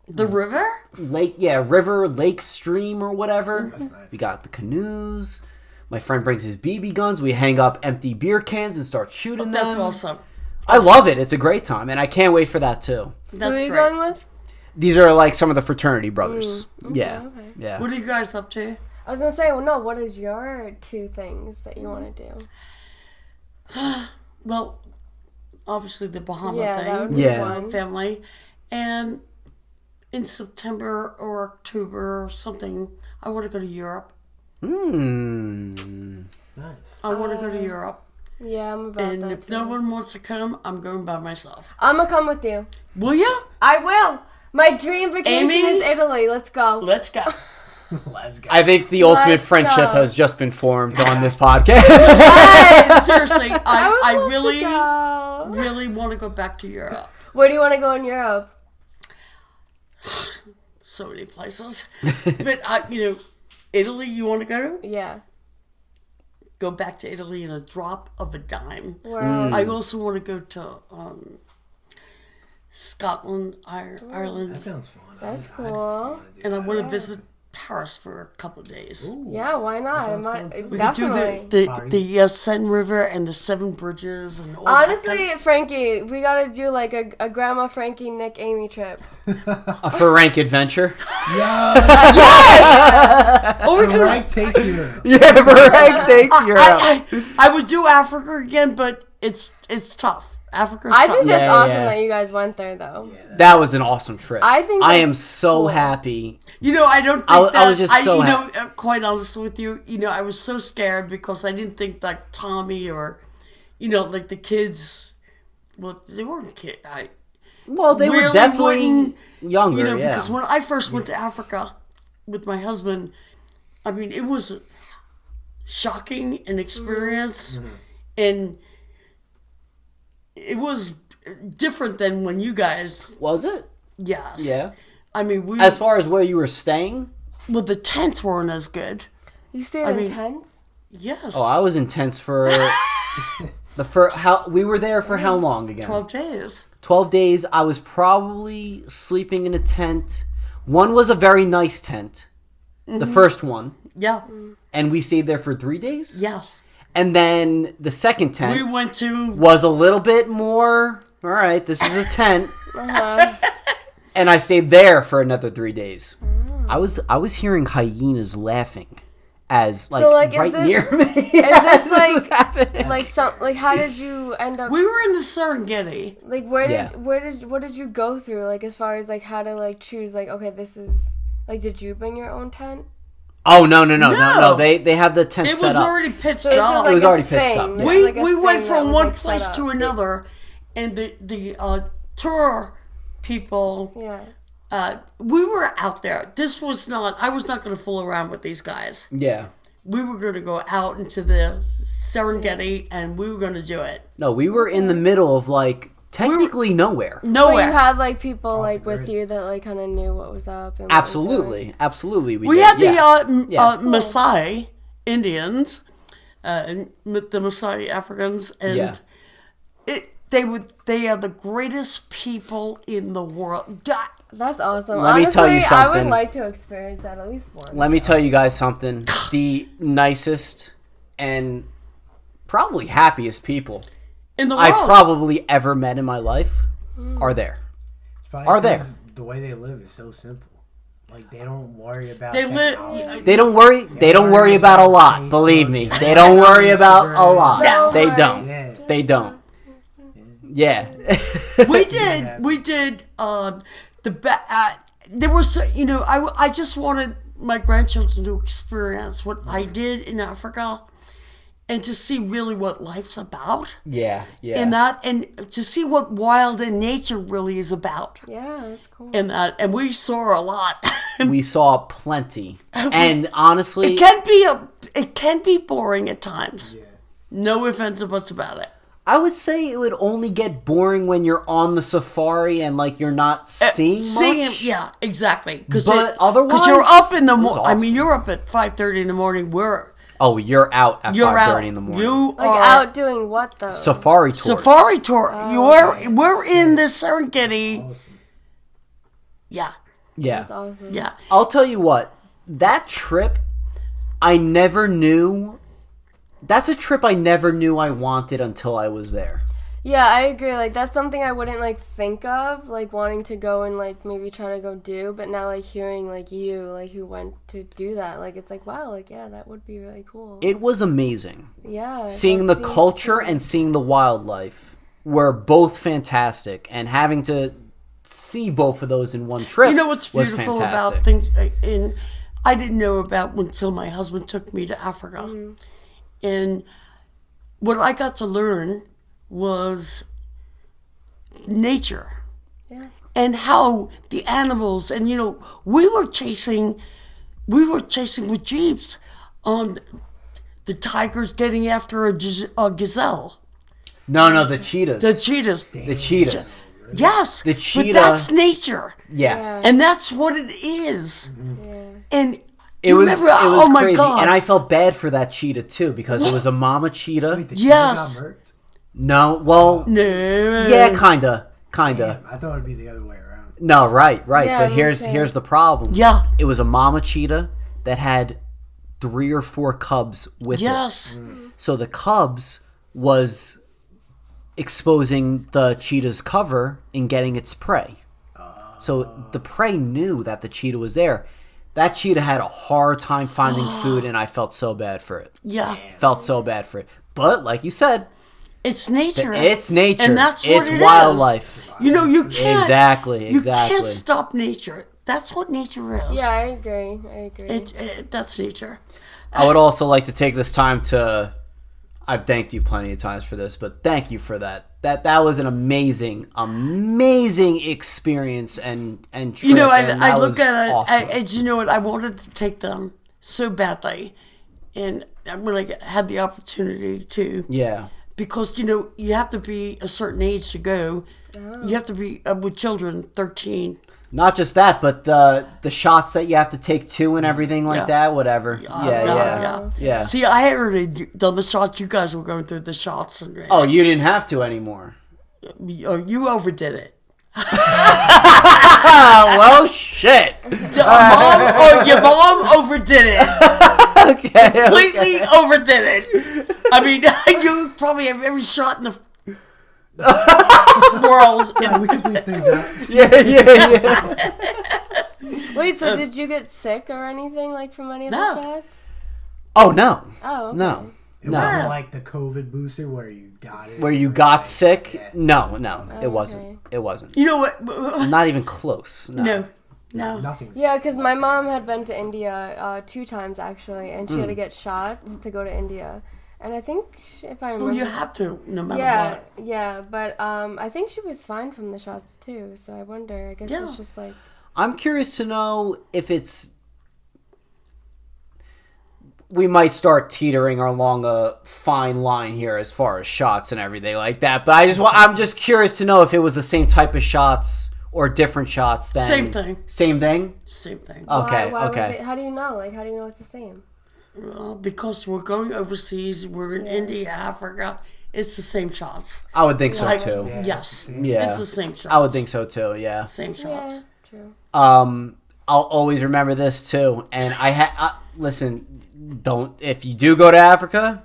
the river? lake, river, lake, stream, or whatever. That's nice. We got the canoes. My friend brings his BB guns. We hang up empty beer cans and start shooting That's them. awesome. I love it. It's a great time, and I can't wait for that too. That's Who are you great. going with? These are like some of the fraternity brothers. Yeah, okay. yeah. What are you guys up to? I was gonna say, well, no. What is your 2 things that you want to do? Well, obviously the Bahama Yeah, that would thing. be Yeah. one. Family. And in September or October or something, I want to go to Europe. Hmm. Nice. I want to go to Europe. Yeah, I'm about And that. if no one wants to come, I'm going by myself. I'm gonna come with you. Will you? I will. My dream vacation Amy? is Italy. Let's go. Let's go. Let's go. I think the ultimate Let's friendship go. has just been formed on this podcast. Guys, seriously, I would love to really, go. really want to go back to Europe. Where do you want to go in Europe? So many places. But, Italy, you want to go to? Yeah. Go back to Italy in a drop of a dime. Where Mm. else? I also want to go to Scotland, Ireland, That sounds fun. That's I cool. wanna do and I that. want to visit Paris for a couple of days. Yeah, why not? sounds I fun, might, too. We could do definitely. the Seine River and the 7 bridges and all that Honestly, kind of- Frankie, we gotta do like a Grandma Frankie, Nick, Amy trip. A Ferenc adventure. Or we could. Right, take you. Yeah, Ferenc takes Europe. I would do Africa again, but it's tough. Africa's I think tough. that's Yeah, awesome yeah. that you guys went there, though. That was an awesome trip. I think I am that's so cool. happy. You know, I don't think I was just so quite honest with you, I was so scared because I didn't think like Tommy or, like the kids, well, they weren't kids. Well, they were really definitely wouldn't, younger, yeah. because when I first went to Africa with my husband, I mean, it was shocking an experience, and it was different than when you guys. Was it? Yes. Yeah. I mean, As far as where you were staying? well, the tents weren't as good. You stayed in tents? Yes. Oh, I was intense for we were there for how long again? 12 days. 12 days. I was probably sleeping in a tent. One was a very nice tent. The first one. Yeah. And we stayed there for 3 days? Yes. And then the second tent We went to. was a little bit more, all right, this is a tent. And I stayed there for another 3 days. I was hearing hyenas laughing as So, like, right is this- near me. Is this was happening. like how did you end up? We were in the Serengeti. Like Yeah. what did you go through? Like as far as like how to like choose like okay this is like did you bring your own tent? Oh no! No. They have the tent It set was up. already pitched So this up. was was like already a pitched thing. up, This yeah. was like a we went thing from that one was, like, place set to up. another, and the tour people. Yeah. We were out there. This was not. I was not going to fool around with these guys. Yeah. We were going to go out into the Serengeti, and we were going to do it. No, we were in the middle of technically nowhere. But Nowhere. you had like people like with you that like kind of knew what was up. And what was Absolutely. We did. had the Yeah. Maasai Indians, the Maasai Africans, and Yeah. they are the greatest people in the world. That's awesome. Let me Honestly, tell you I something. would like to experience that at least once. Let me tell you guys something. The nicest and probably happiest people In the world. I've probably ever met in my life are there. It's probably Are there. because the way they live is so simple. Like they don't worry about. They live. technology. They don't worry. They don't worry about a lot. Believe me, they don't worry about a lot. Don't They worry. don't. Yeah. They don't. Yeah. We did. There was, I just wanted my grandchildren to experience what I did in Africa, and to see really what life's about, Yeah. Yeah. and to see what wild and nature really is about, Yeah, that's cool. and we saw a lot. We saw plenty, and honestly, It can be boring at times. Yeah. No offense or buts about it. I would say it would only get boring when you're on the safari and you're not seeing much. Yeah, exactly. But otherwise, because you're up in the it was morning. I mean, awesome. you're up at 5:30 in the morning. Oh, you're out at You're 5:30 out. in the morning. You Like are out doing what though? Safari tours. safari tour. We're in the Serengeti. Awesome. Yeah, Yeah. That's awesome. yeah. I'll tell you what. That trip, I never knew. That's a trip I never knew I wanted until I was there. Yeah, I agree. Like that's something I wouldn't like think of, like wanting to go and like maybe try to go do. But now like hearing like you, like who went to do that, like it's like wow, like yeah, that would be really cool. It was amazing. Yeah. Seeing that the seems culture cool. and seeing the wildlife were both fantastic, and having to see both of those in one trip You know what's was beautiful fantastic. about things? I didn't know about until my husband took me to Africa, and what I got to learn was nature. Yeah. And how the animals, and we were chasing with jeeps on the tigers getting after a gazelle. No, the cheetahs. The cheetahs. The cheetahs. Yes. The cheetah- But that's nature. Yes. And that's what it is. And do It you was remember? it was Oh my crazy, God. and I felt bad for that cheetah too because it was a mama cheetah. Wait, the Yes. cheetah got murked? No, well, No. yeah, kinda. Damn, I thought it'd be the other way around. No, right. Yeah, But me here's too. here's the problem. Yeah. It was a mama cheetah that had 3 or 4 cubs with it. Yes. So the cubs was exposing the cheetah's cover and getting its prey. So the prey knew that the cheetah was there. That cheetah had a hard time finding food, and I felt so bad for it. Yeah. Felt so bad for it. But like you said, It's nature. It's nature. And that's what it's it wildlife. is. You know, you can't. Exactly. You can't stop nature. That's what nature is. Yeah, I agree. That's nature. I would also like to take this time to. I've thanked you plenty of times for this, but thank you for that. That was an amazing experience and trip. You know, and I that look was at it, awesome. as you know what, I wanted to take them so badly, and when I had the opportunity to, Yeah. because you know you have to be a certain age to go. You have to be with children 13. Not just that, but the shots that you have to take too and everything like Yeah. that, whatever. Yeah. See, I had already done the shots. You guys were going through the shots. And, Oh, you didn't have to anymore. you overdid it. Well, shit. Your mom overdid it. Okay. Completely overdid it. I mean, you probably have every shot in the world. Yeah, we can leave things out. Yeah. Wait, so did you get sick or anything like from any of No. the shots? Oh, no. Oh, okay. No. It wasn't like the COVID booster where you got it. Where you got like, sick? yeah. No, it Okay. wasn't. It wasn't. You know what? Not even close. No. No. Nothing's Yeah, because my mom had been to India 2 times actually, and she had to get shots to go to India. And I think, if I remember... Well, you have to, no matter what. Yeah, but I think she was fine from the shots too, so I wonder, I guess it's just like... I'm curious to know if it's... We might start teetering along a fine line here as far as shots and everything like that, but I'm just curious to know if it was the same type of shots or different shots than... Same thing. Same thing? Same thing. Okay, Why would okay. how do you know? Like, how do you know it's the same? Because we're going overseas, we're in India, Africa. It's the same shots. I would think so Like, too. Yeah. yes. Yeah. It's the same shots. I would think so too, yeah. Same shots. Yeah, true. I'll always remember this too. And listen, if you do go to Africa,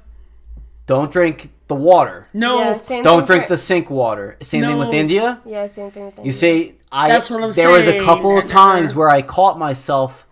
don't drink the water. No. Yeah, same Don't thing drink for- the sink water. Same thing with No. India. Yeah, same thing with India. You see, That's what I'm there was a saying. couple of times where I caught myself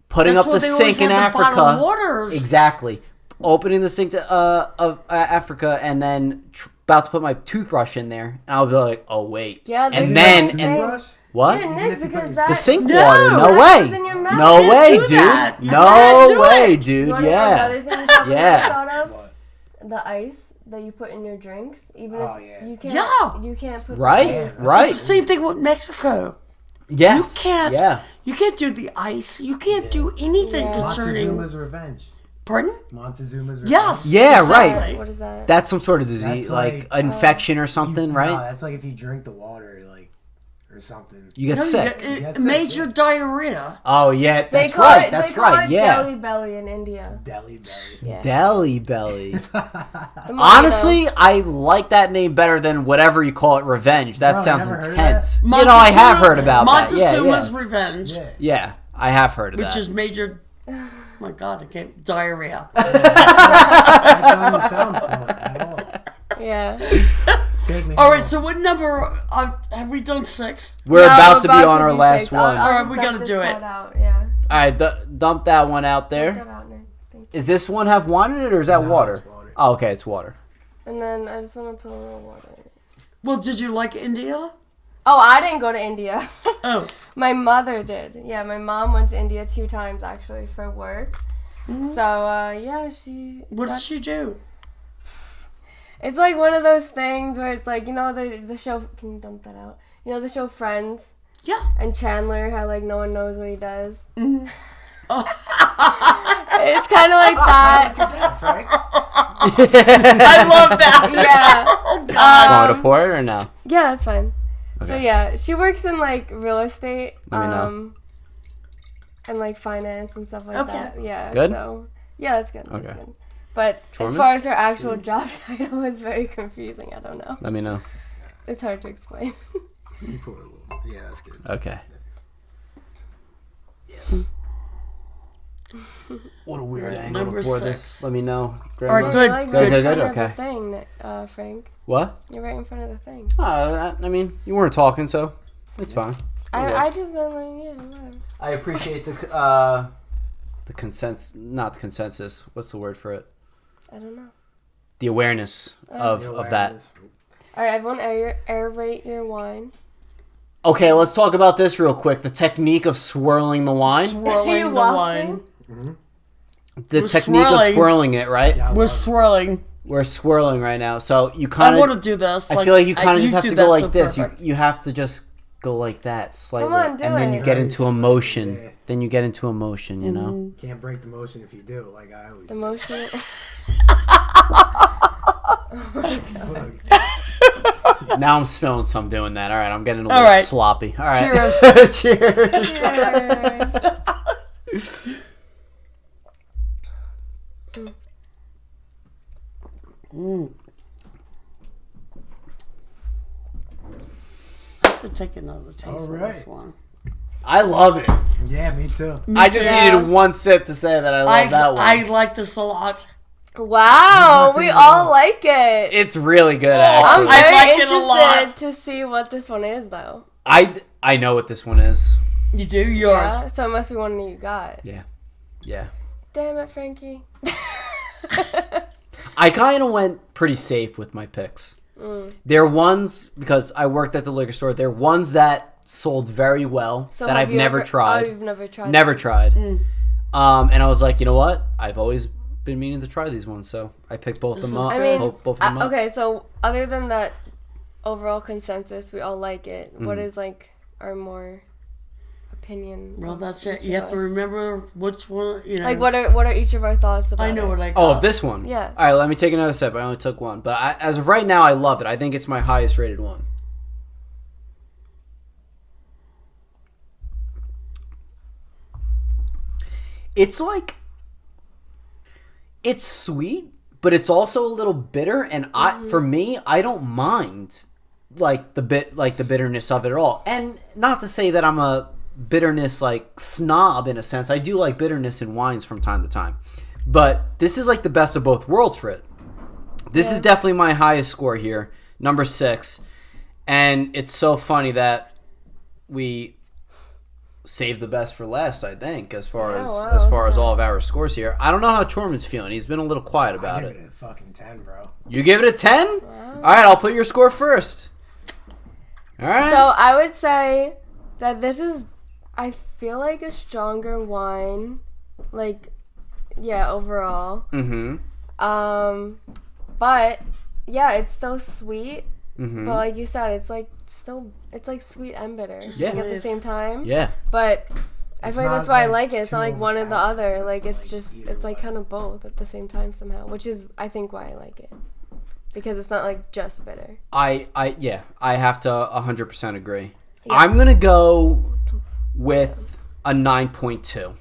putting That's up why the they always sink in have the bottled Africa. waters. Exactly. Opening the sink of Africa and then about to put my toothbrush in there, and I'll be like, "Oh wait!" Yeah, and there's then such a and Toothbrush? what? Yeah, Even Nick, if you put because your- that... The sink No, water? No that way! goes in your mouth. No You way, can't do that. dude! You No can't do way, it. dude! You wanna know Yeah, another thing you probably Yeah. thought of? What? The ice that you put in your drinks, even Oh, if yeah. you can't, Yeah. you can't put right, the ice. right. It's the same thing with Mexico. Yes, You can't. Yeah. You can't do the ice. You can't do anything Yeah. concerning. Montezuma's Revenge. Pardon? Montezuma's Revenge. Yes. Yeah, exactly. right. What is that? That's some sort of disease, That's like like, infection or something, No, right? that's like if you drink the water, like, or something. You get No, sick. It Yes, major yeah. diarrhea. Oh yeah, They that's call right. it, That's they call right. it Yeah. Deli belly in India. Deli belly. Yeah. Deli belly. The more Honestly, I like that name better than whatever you call it, revenge. That Bro, you sounds never heard of intense. that? You know, I have heard about that. Montezuma's Yeah, Revenge, Yeah. yeah, I have heard of which that. is major. Oh my God, I can't diarrhea. That doesn't sound fun at all. Evil. Yeah. Take me All right, home. so what number have we done? 6. We're No, about to be about on to our do last 6. one. I'll All right, just we dump gotta this do it. part Out. Yeah. All right, dump that one out Dump there. that out, Nick. Thank you. Is this one have wine in it or is that No, water? it's water. Oh, okay, it's water. And then I just want to put a little water in it. Well, did you like India? Oh, I didn't go to India. Oh, My mother did. Yeah, my mom went to India 2 times actually for work. So, yeah, she... what did she do? It's like one of those things where it's like, you know, the show... Can you dump that out? You know the show Friends? Yeah. And Chandler, how, like, no one knows what he does? Oh. It's kind of like that. Frank? I love that. Yeah. Want me to pour it or no? Yeah, that's fine. So, Okay. yeah, she works in, like, real estate. Let me know. And, like, finance and stuff like Okay. that. Yeah. Good? So, yeah, that's good. Okay. That's good. But Chorman? as far as her actual job title is very confusing. I don't know. Let me know. It's hard to explain. You put a little. Yeah, that's good. Okay. What a weird angle Number to pour 6. this. Let me know. All right, Well, good. You're, like, Good, right good, in front good, of the okay. thing, Frank. What? You're right in front of the thing. I mean, you weren't talking, so it's fine. I just been like, yeah, whatever. I appreciate the consensus. Not the consensus. What's the word for it? I don't know. the awareness of that. All right, everyone, aerate your wine. Okay, let's talk about this real quick. The technique of swirling the wine. Swirling the wine. The We're technique swirling. of swirling it, right? Yeah, We're swirling. We're swirling right now. So you kind I of... want to do this. I feel like you kind of just have do to go this like so this. perfect. You have to just go like that slightly. Come on, do and then it. you get into emotion. Yeah. Then you get into emotion, you know? Can't break the motion if you do, like I always The motion. Now I'm spilling some doing that. All right, I'm getting a All little right. sloppy. All right. Cheers. Cheers. Cheers. I have to take another taste of right. this one. I love it. Yeah, me too. I just needed one sip to say that I love that one. I like this a lot. Wow, This is my we favorite all one. like it. It's really good, I'm actually. I very like it a lot. interested to see what this one is, though. I know what this one is. You do yours. Yeah, so it must be one that you got. Yeah. Yeah. Damn it, Frankie. I kind of went pretty safe with my picks. They're ones, because I worked at the liquor store, they're ones that sold very well So that have I've you never ever- tried. Oh, you've never tried. Never tried. And I was like, you know what? I've always been meaning to try these ones, so I picked both of them is up. I mean, both of them up. okay, so other than that overall consensus, we all like it. What is like our more opinion? Well, of that's it. each You of have to us? remember which one, you know. Like, what are each of our thoughts about I know it? what I Oh, got. this one? Yeah. All right, let me take another sip. I only took one. But as of right now, I love it. I think it's my highest rated one. It's like... It's sweet, but it's also a little bitter. And for me, I don't mind the bitterness of it at all. And not to say that I'm a bitterness snob in a sense. I do like bitterness in wines from time to time. But this is like the best of both worlds for it. This is definitely my highest score here, number 6. And it's so funny that we saved the best for last, I think, as far as all of our scores here. I don't know how Chorman's feeling. He's been a little quiet about I it. give it a fucking 10, bro. You give it a 10? All right, I'll put your score first. All right. So I would say that this is, I feel like a stronger wine, overall. But yeah, it's still sweet. But like you said, it's like sweet and bitter at the same time. Yeah. But I feel like not that's why I like like it. It's not too like one or the overpowering. other. Like It's it's just either it's like way. kind of both at the same time somehow, which is I think why I like it. Because it's not like just bitter. I have to 100% agree. Yeah. I'm going to go with a 9.2.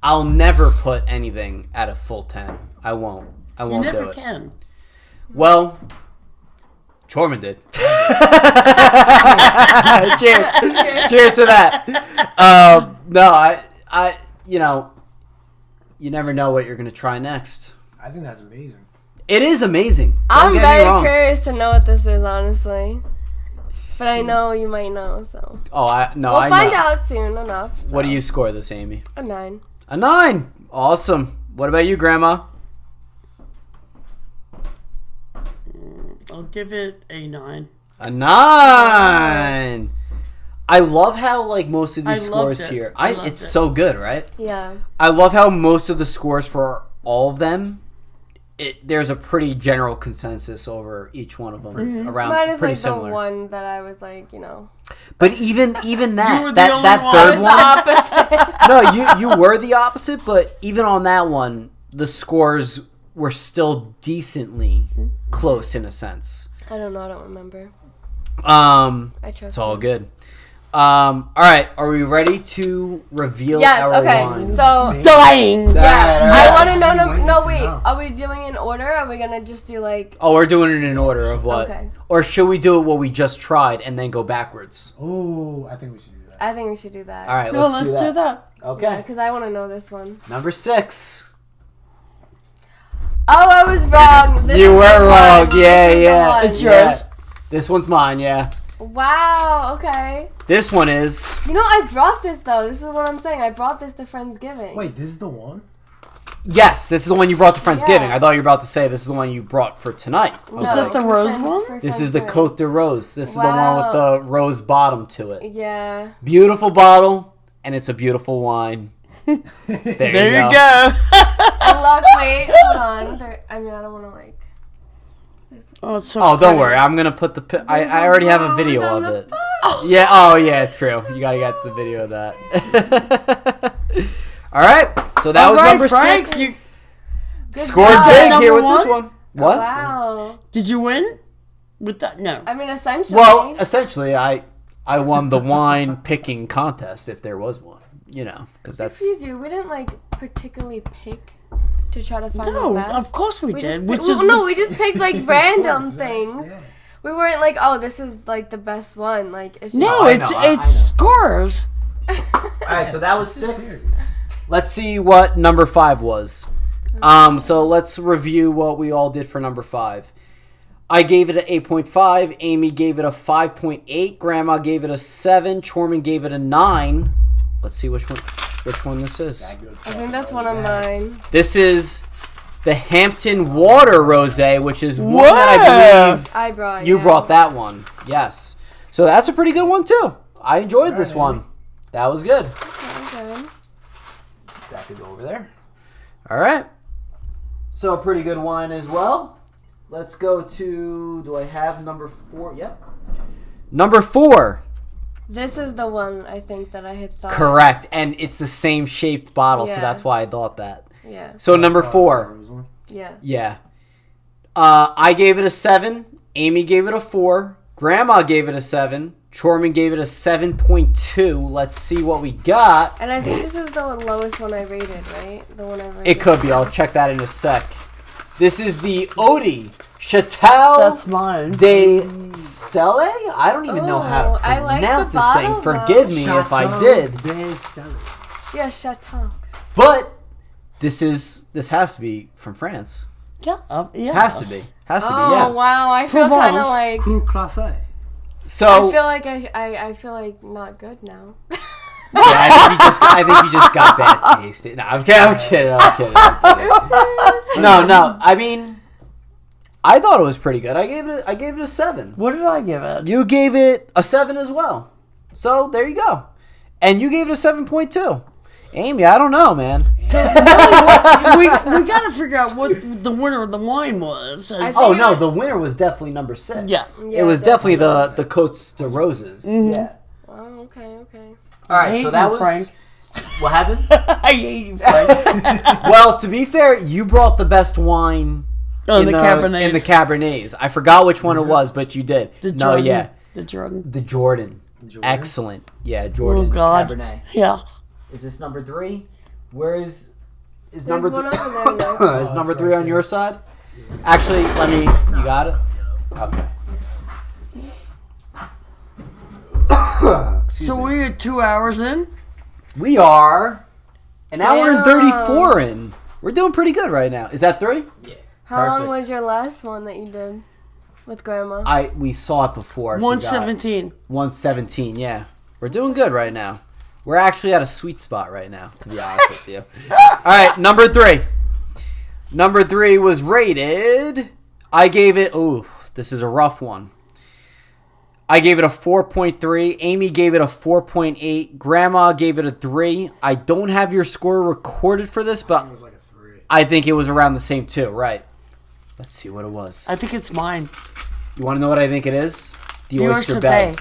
I'll never put anything at a full 10. I won't You do never it. can. Well, Chorman did. Cheers to that. No, I you never know what you're going to try next. I think that's amazing. It is amazing. Don't I'm get me very wrong. curious to know what this is, honestly. But I know you might know, so Oh, I we'll find find out soon enough. So. What do you score this, Amy? A 9. A 9. Awesome. What about you, Grandma? I'll give it a 9. A 9. I love how most of these I loved scores it. here. I loved It's it. so good, right? Yeah. I love how most of the scores for all of them, there's a pretty general consensus over each one of them around Mine is pretty like similar. the one that I was like, But even that You were the that only that one. third one. opposite. No, you were the opposite, but even on that one, the scores were still decently close in a sense. I don't know. I don't remember. I trust It's all you. good. All right, are we ready to reveal Yes. our Okay. wines? So Dying! yeah, All I right. want to know. Waiting No, to wait. know. Are we doing in order? Or are we gonna just do like? Oh, we're doing it in order of what? Okay. Or should we do it what we just tried and then go backwards? Oh, I think we should do that. I think we should do that. All right, No, let's let's do that. Okay. Because I want to know this one. Number 6. Oh, I was wrong. This You is were the wrong. one. Yeah, This is the yeah. one. It's yours. This one's mine, yeah. Wow. Okay. This one is... You know, I brought this though. This is what I'm saying. I brought this to Friendsgiving. Wait, this is the one? Yes, this is the one you brought to Friendsgiving. Yeah. I thought you were about to say this is the one you brought for tonight. Was that the rose one? For This is the Friendsgiving. Côte de Rose. This is the one with the rose bottom to it. Yeah. Beautiful bottle, and it's a beautiful wine. There There you go. And look, wait, hold on. I don't want to like. Oh, it's so Oh, don't pretty. worry. I'm going to put the... I already have a video rose of on it. the Yeah, oh, yeah, true. You got to get the video of that. All right, so that was All right, number Frank, 6. you- Scored job. big Number here with one? this one. What? Wow. Did you win? With that? No. I mean, essentially. Well, essentially, I won the wine picking contest if there was one. You know, because that's... Excuse you, we didn't like particularly pick to try to find No, the best. of course we We did. just Which picked, is no, we just picked like random things. We weren't like, oh, this is like the best one. Like, it's just, no, I it's know, I know. scores. All right, so that was 6. Let's see what number 5 was. So let's review what we all did for number 5. I gave it an 8.5. Amy gave it a 5.8. Grandma gave it a 7. Chorman gave it a 9. Let's see which one this is. I think that's one of mine. This is the Hampton Water Rosé, which is one Whoa. that I believe I brought you brought that one. Yes. So that's a pretty good one too. I enjoyed this one. That was good. Okay. That could go over there. All right. So a pretty good wine as well. Let's go to, do I have number 4? Yep. Number 4. This is the one I think that I had thought. Correct. And it's the same shaped bottle, so Yeah. that's why I thought that. Yeah. So number 4. Yeah. Yeah. I gave it a 7. Amy gave it a 4. Grandma gave it a 7. Chorman gave it a 7.2. Let's see what we got. And I think this is the lowest one I rated, right? The one I rated. It could be. I'll check that in a sec. This is the Odi Chateau That's mine. de Selle? I don't even know how Oh, to I like pronounce the this thing. bottle, Forgive though. me if I did. Yeah, Chateau. But this has to be from France. Yeah. Yeah. Has to be. Has to be, Oh yeah. wow, I feel kind of Provence. like. Crew classé. So I feel like I feel like not good now. yeah, I think you just got bad taste. No, I'm kidding. No. I mean, I thought it was pretty good. I gave it a 7. What did I give it? You gave it a 7 as well. So there you go. And you gave it a 7.2. Amy, I don't know, man. So really, we got to figure out what the winner of the wine was. Oh no, the winner was definitely number 6. Yeah. It was definitely the Côtes de Roses. Mm-hmm. Oh, okay. All right, hate so that you, was Frank. what happened. I hate you, Frank. Well, to be fair, you brought the best wine Oh, the Cabernets. in the Cabernets. I forgot which one it was, but you did. The No, Jordan. yeah, The Jordan. the Jordan. Excellent. Yeah, Jordan. Oh, God. Cabernet. Yeah. Is this number 3? Where is There's number one 3? over there. No? Is number 3 on your side? Actually, you got it? Okay. So we're 2 hours in. We are an hour and Damn. 34 in. We're doing pretty good right now. Is that 3? How long Perfect. was your last one that you did with Grandma? We saw it before. I forgot. 117. 117, yeah. We're doing good right now. We're actually at a sweet spot right now, to be honest with you. All right, number 3. Number 3 was rated. I gave it. Ooh, this is a rough one. I gave it a 4.3. Amy gave it a 4.8. Grandma gave it a 3. I don't have your score recorded for this, but It was like a 3. I think it was around the same too. Right. Let's see what it was. I think it's mine. You want to know what I think it is? The The Oyster Bay.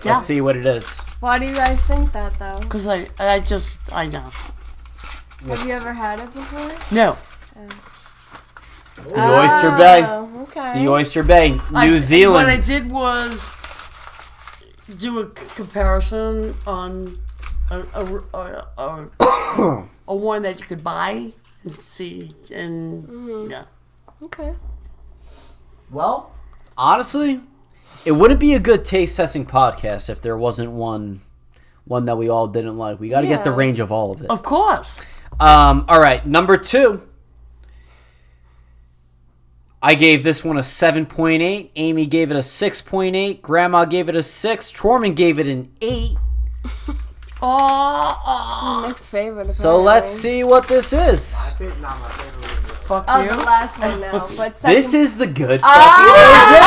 Yeah. Let's see what it is. Why do you guys think that though? Because I know. Have you ever had it before? No. The Oyster Bay. Oh, okay. The Oyster Bay, New What I Zealand. did was do a comparison on a one that you could buy and see, and yeah. Okay. Well, honestly, it wouldn't be a good taste testing podcast if there wasn't one that we all didn't like. We got to get the Yeah. range of all of it. Of course. All right, number 2. I gave this one a 7.8. Amy gave it a 6.8. Grandma gave it a 6. Chorman gave it an 8. Oh, Nick's favorite. So let's see what this is. Not my favorite. fuck Oh, you. the last one now. But second, This is the good Oh! fucking Rosé!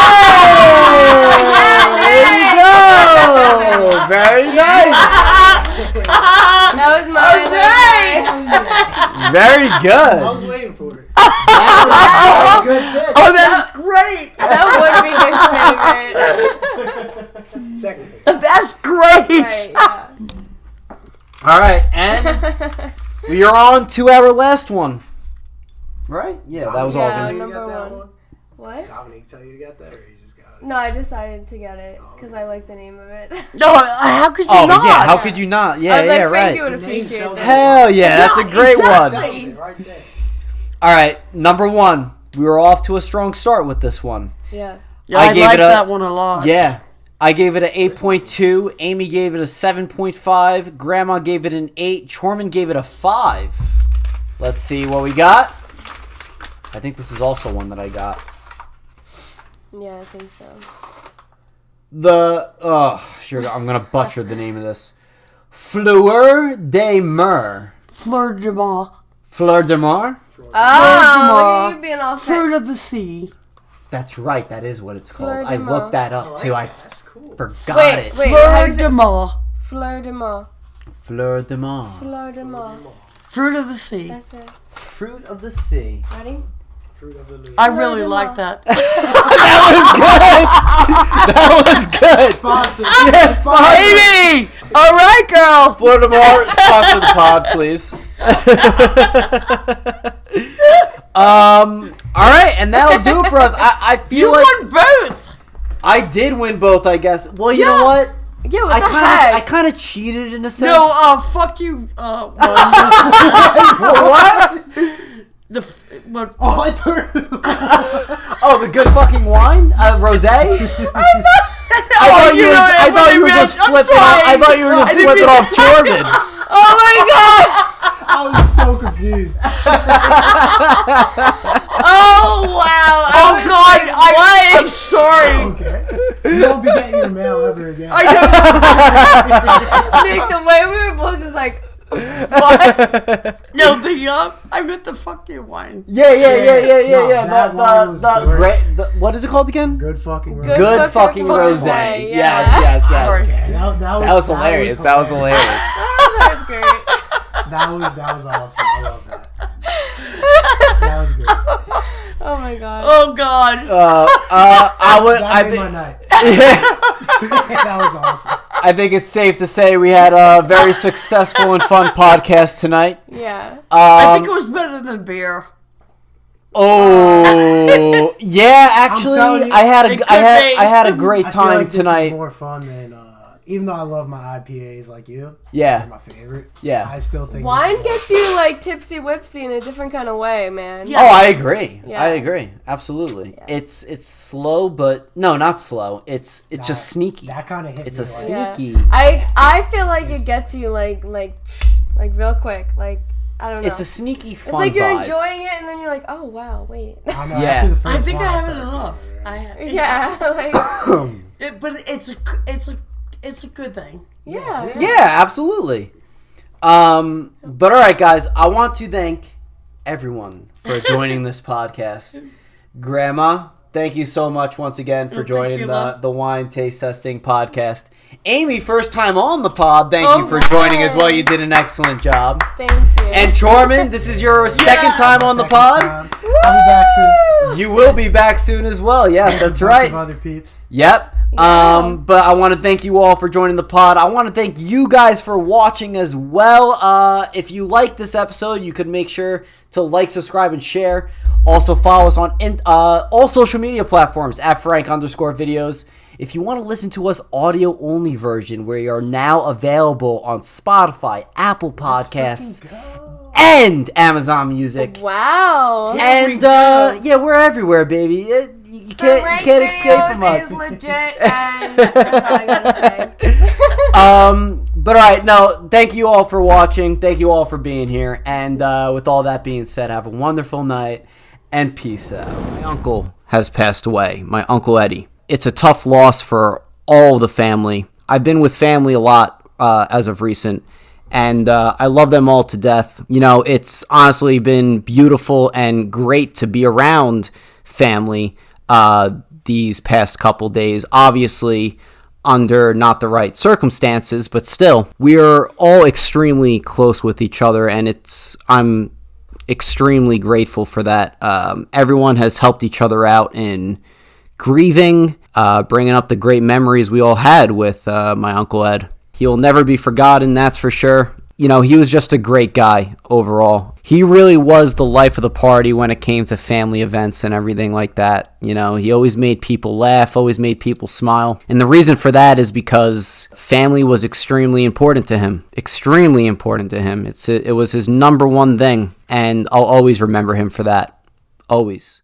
There you go! Very nice! that was mine. Very I good. was waiting for it. Oh, that's great. That would be his favorite. Second favorite. That's great. Right, yeah. All right, and we are on to our last one. Right? Yeah, that was all. Yeah. You Number got that one. What? Dominique tell you to get that, or you just got it? No, I decided to get it because I like the name of it. No, how could you Oh, not? yeah, how could you not? Yeah, I was like, yeah, Frankie right. would The name appreciate sells this. Hell yeah, that's a great one. exactly. Right there. All right, number one. We were off to a strong start with this one. Yeah. Yeah, I I gave like it a- that one a lot. Yeah. I gave it an 8.2. Amy gave it a 7.5. Grandma gave it an 8. Chorman gave it a 5. Let's see what we got. I think this is also one that I got. Yeah, I think so. I'm gonna butcher the name of this. Fleur de Mer. Fleur de Mar. Fleur de Mer? Oh, look at you being all Fruit of the sea. That's right, that is what it's called. Fleur de I Mer. looked that up too. I That's cool. forgot Wait, it. wait. how Fleur is de it? Mar. Fleur de Mar. Fleur de Mer. Fleur de Mar. Fruit of the sea. That's right. Fruit of the sea. Ready? Fruit of the leaf. I really Fleur de like Mar. that. That was good. Sponsor. Yes, Amy! All right, girl. Fleur de Mar, sponsor the pod, please. All right, and that'll do it for us. I feel You like won both. I did win both, I guess. Well, you know Yeah. what? Yeah, what I the kind heck? of cheated in a sense. No, fuck you. What? Oh, I thought. Oh, the good fucking wine, Rosé. I thought you were just flipping. I thought you were just flipping off Chorman. Oh my god! I was so confused. Oh wow! Oh God! I'm sorry. Okay. You won't be getting your mail ever again. I know. Nick, the way we were both just like, No, I meant the fucking wine. Yeah. No, that wine was great. What is it called again? Good fucking Good road. Good fucking Rosé. Rosé, Yes, yeah. yes. Sorry. Okay, that That was hilarious. That was hilarious. that was great. That was awesome. I love that. That was good. Oh my god. Oh God. That made my night. That was awesome. I think it's safe to say we had a very successful and fun podcast tonight. Yeah. I think it was better than beer. Oh, yeah. telling Actually, you, I had it could I be. had a great I feel time like this tonight. is more fun than even though I love my IPAs like you. Yeah. They're my favorite. Yeah. I still think Wine this is gets you like tipsy whipsy in a different kind of way, man. Yeah. Oh, I agree. Yeah. I agree. Absolutely. Yeah. It's slow, but no, not slow. It's just sneaky. that kind of hit It's me a like, sneaky. I feel like it gets you like real quick. Like I don't know. It's a sneaky fun It's like you're vibe. enjoying it, and then you're like, oh wow, wait. I know, Yeah. after the first I think one, I have it started enough. feeling it. Yeah, like But it's a good thing. yeah. Yeah, absolutely. But all right, guys, I want to thank everyone for joining this podcast. Grandma, thank you so much once again for Thank joining you, love. the wine taste testing podcast. Amy, first time on the pod, thank you for my joining as well. God. You did an excellent job. Thank you. And Chorman, this is your second time on the Second pod. time. I'll be back soon. You will be back soon as well. Yes, that's Bunch right. of other peeps. Yep. Yeah. But I want to thank you all for joining the pod. I want to thank you guys for watching as well. If you liked this episode, you could make sure to like, subscribe, and share. Also follow us on all social media platforms at Frank_videos. If you want to listen to us audio only version, we are now available on Spotify, Apple Podcasts, and Amazon Music. Wow. And yeah, we're everywhere, baby. You can't escape from us. Is legit, and that's all I gotta say. But all right, no, thank you all for watching. Thank you all for being here. And with all that being said, have a wonderful night and peace out. My uncle has passed away. My Uncle Eddie. It's a tough loss for all the family. I've been with family a lot as of recent. And I love them all to death. You know, it's honestly been beautiful and great to be around family these past couple days. Obviously, under not the right circumstances, but still, we are all extremely close with each other, and I'm extremely grateful for that. Everyone has helped each other out in grieving, bringing up the great memories we all had with my Uncle Ed. He'll never be forgotten, that's for sure. You know, he was just a great guy overall. He really was the life of the party when it came to family events and everything like that. You know, he always made people laugh, always made people smile. And the reason for that is because family was extremely important to him. Extremely important to him. It was his number one thing, and I'll always remember him for that. Always.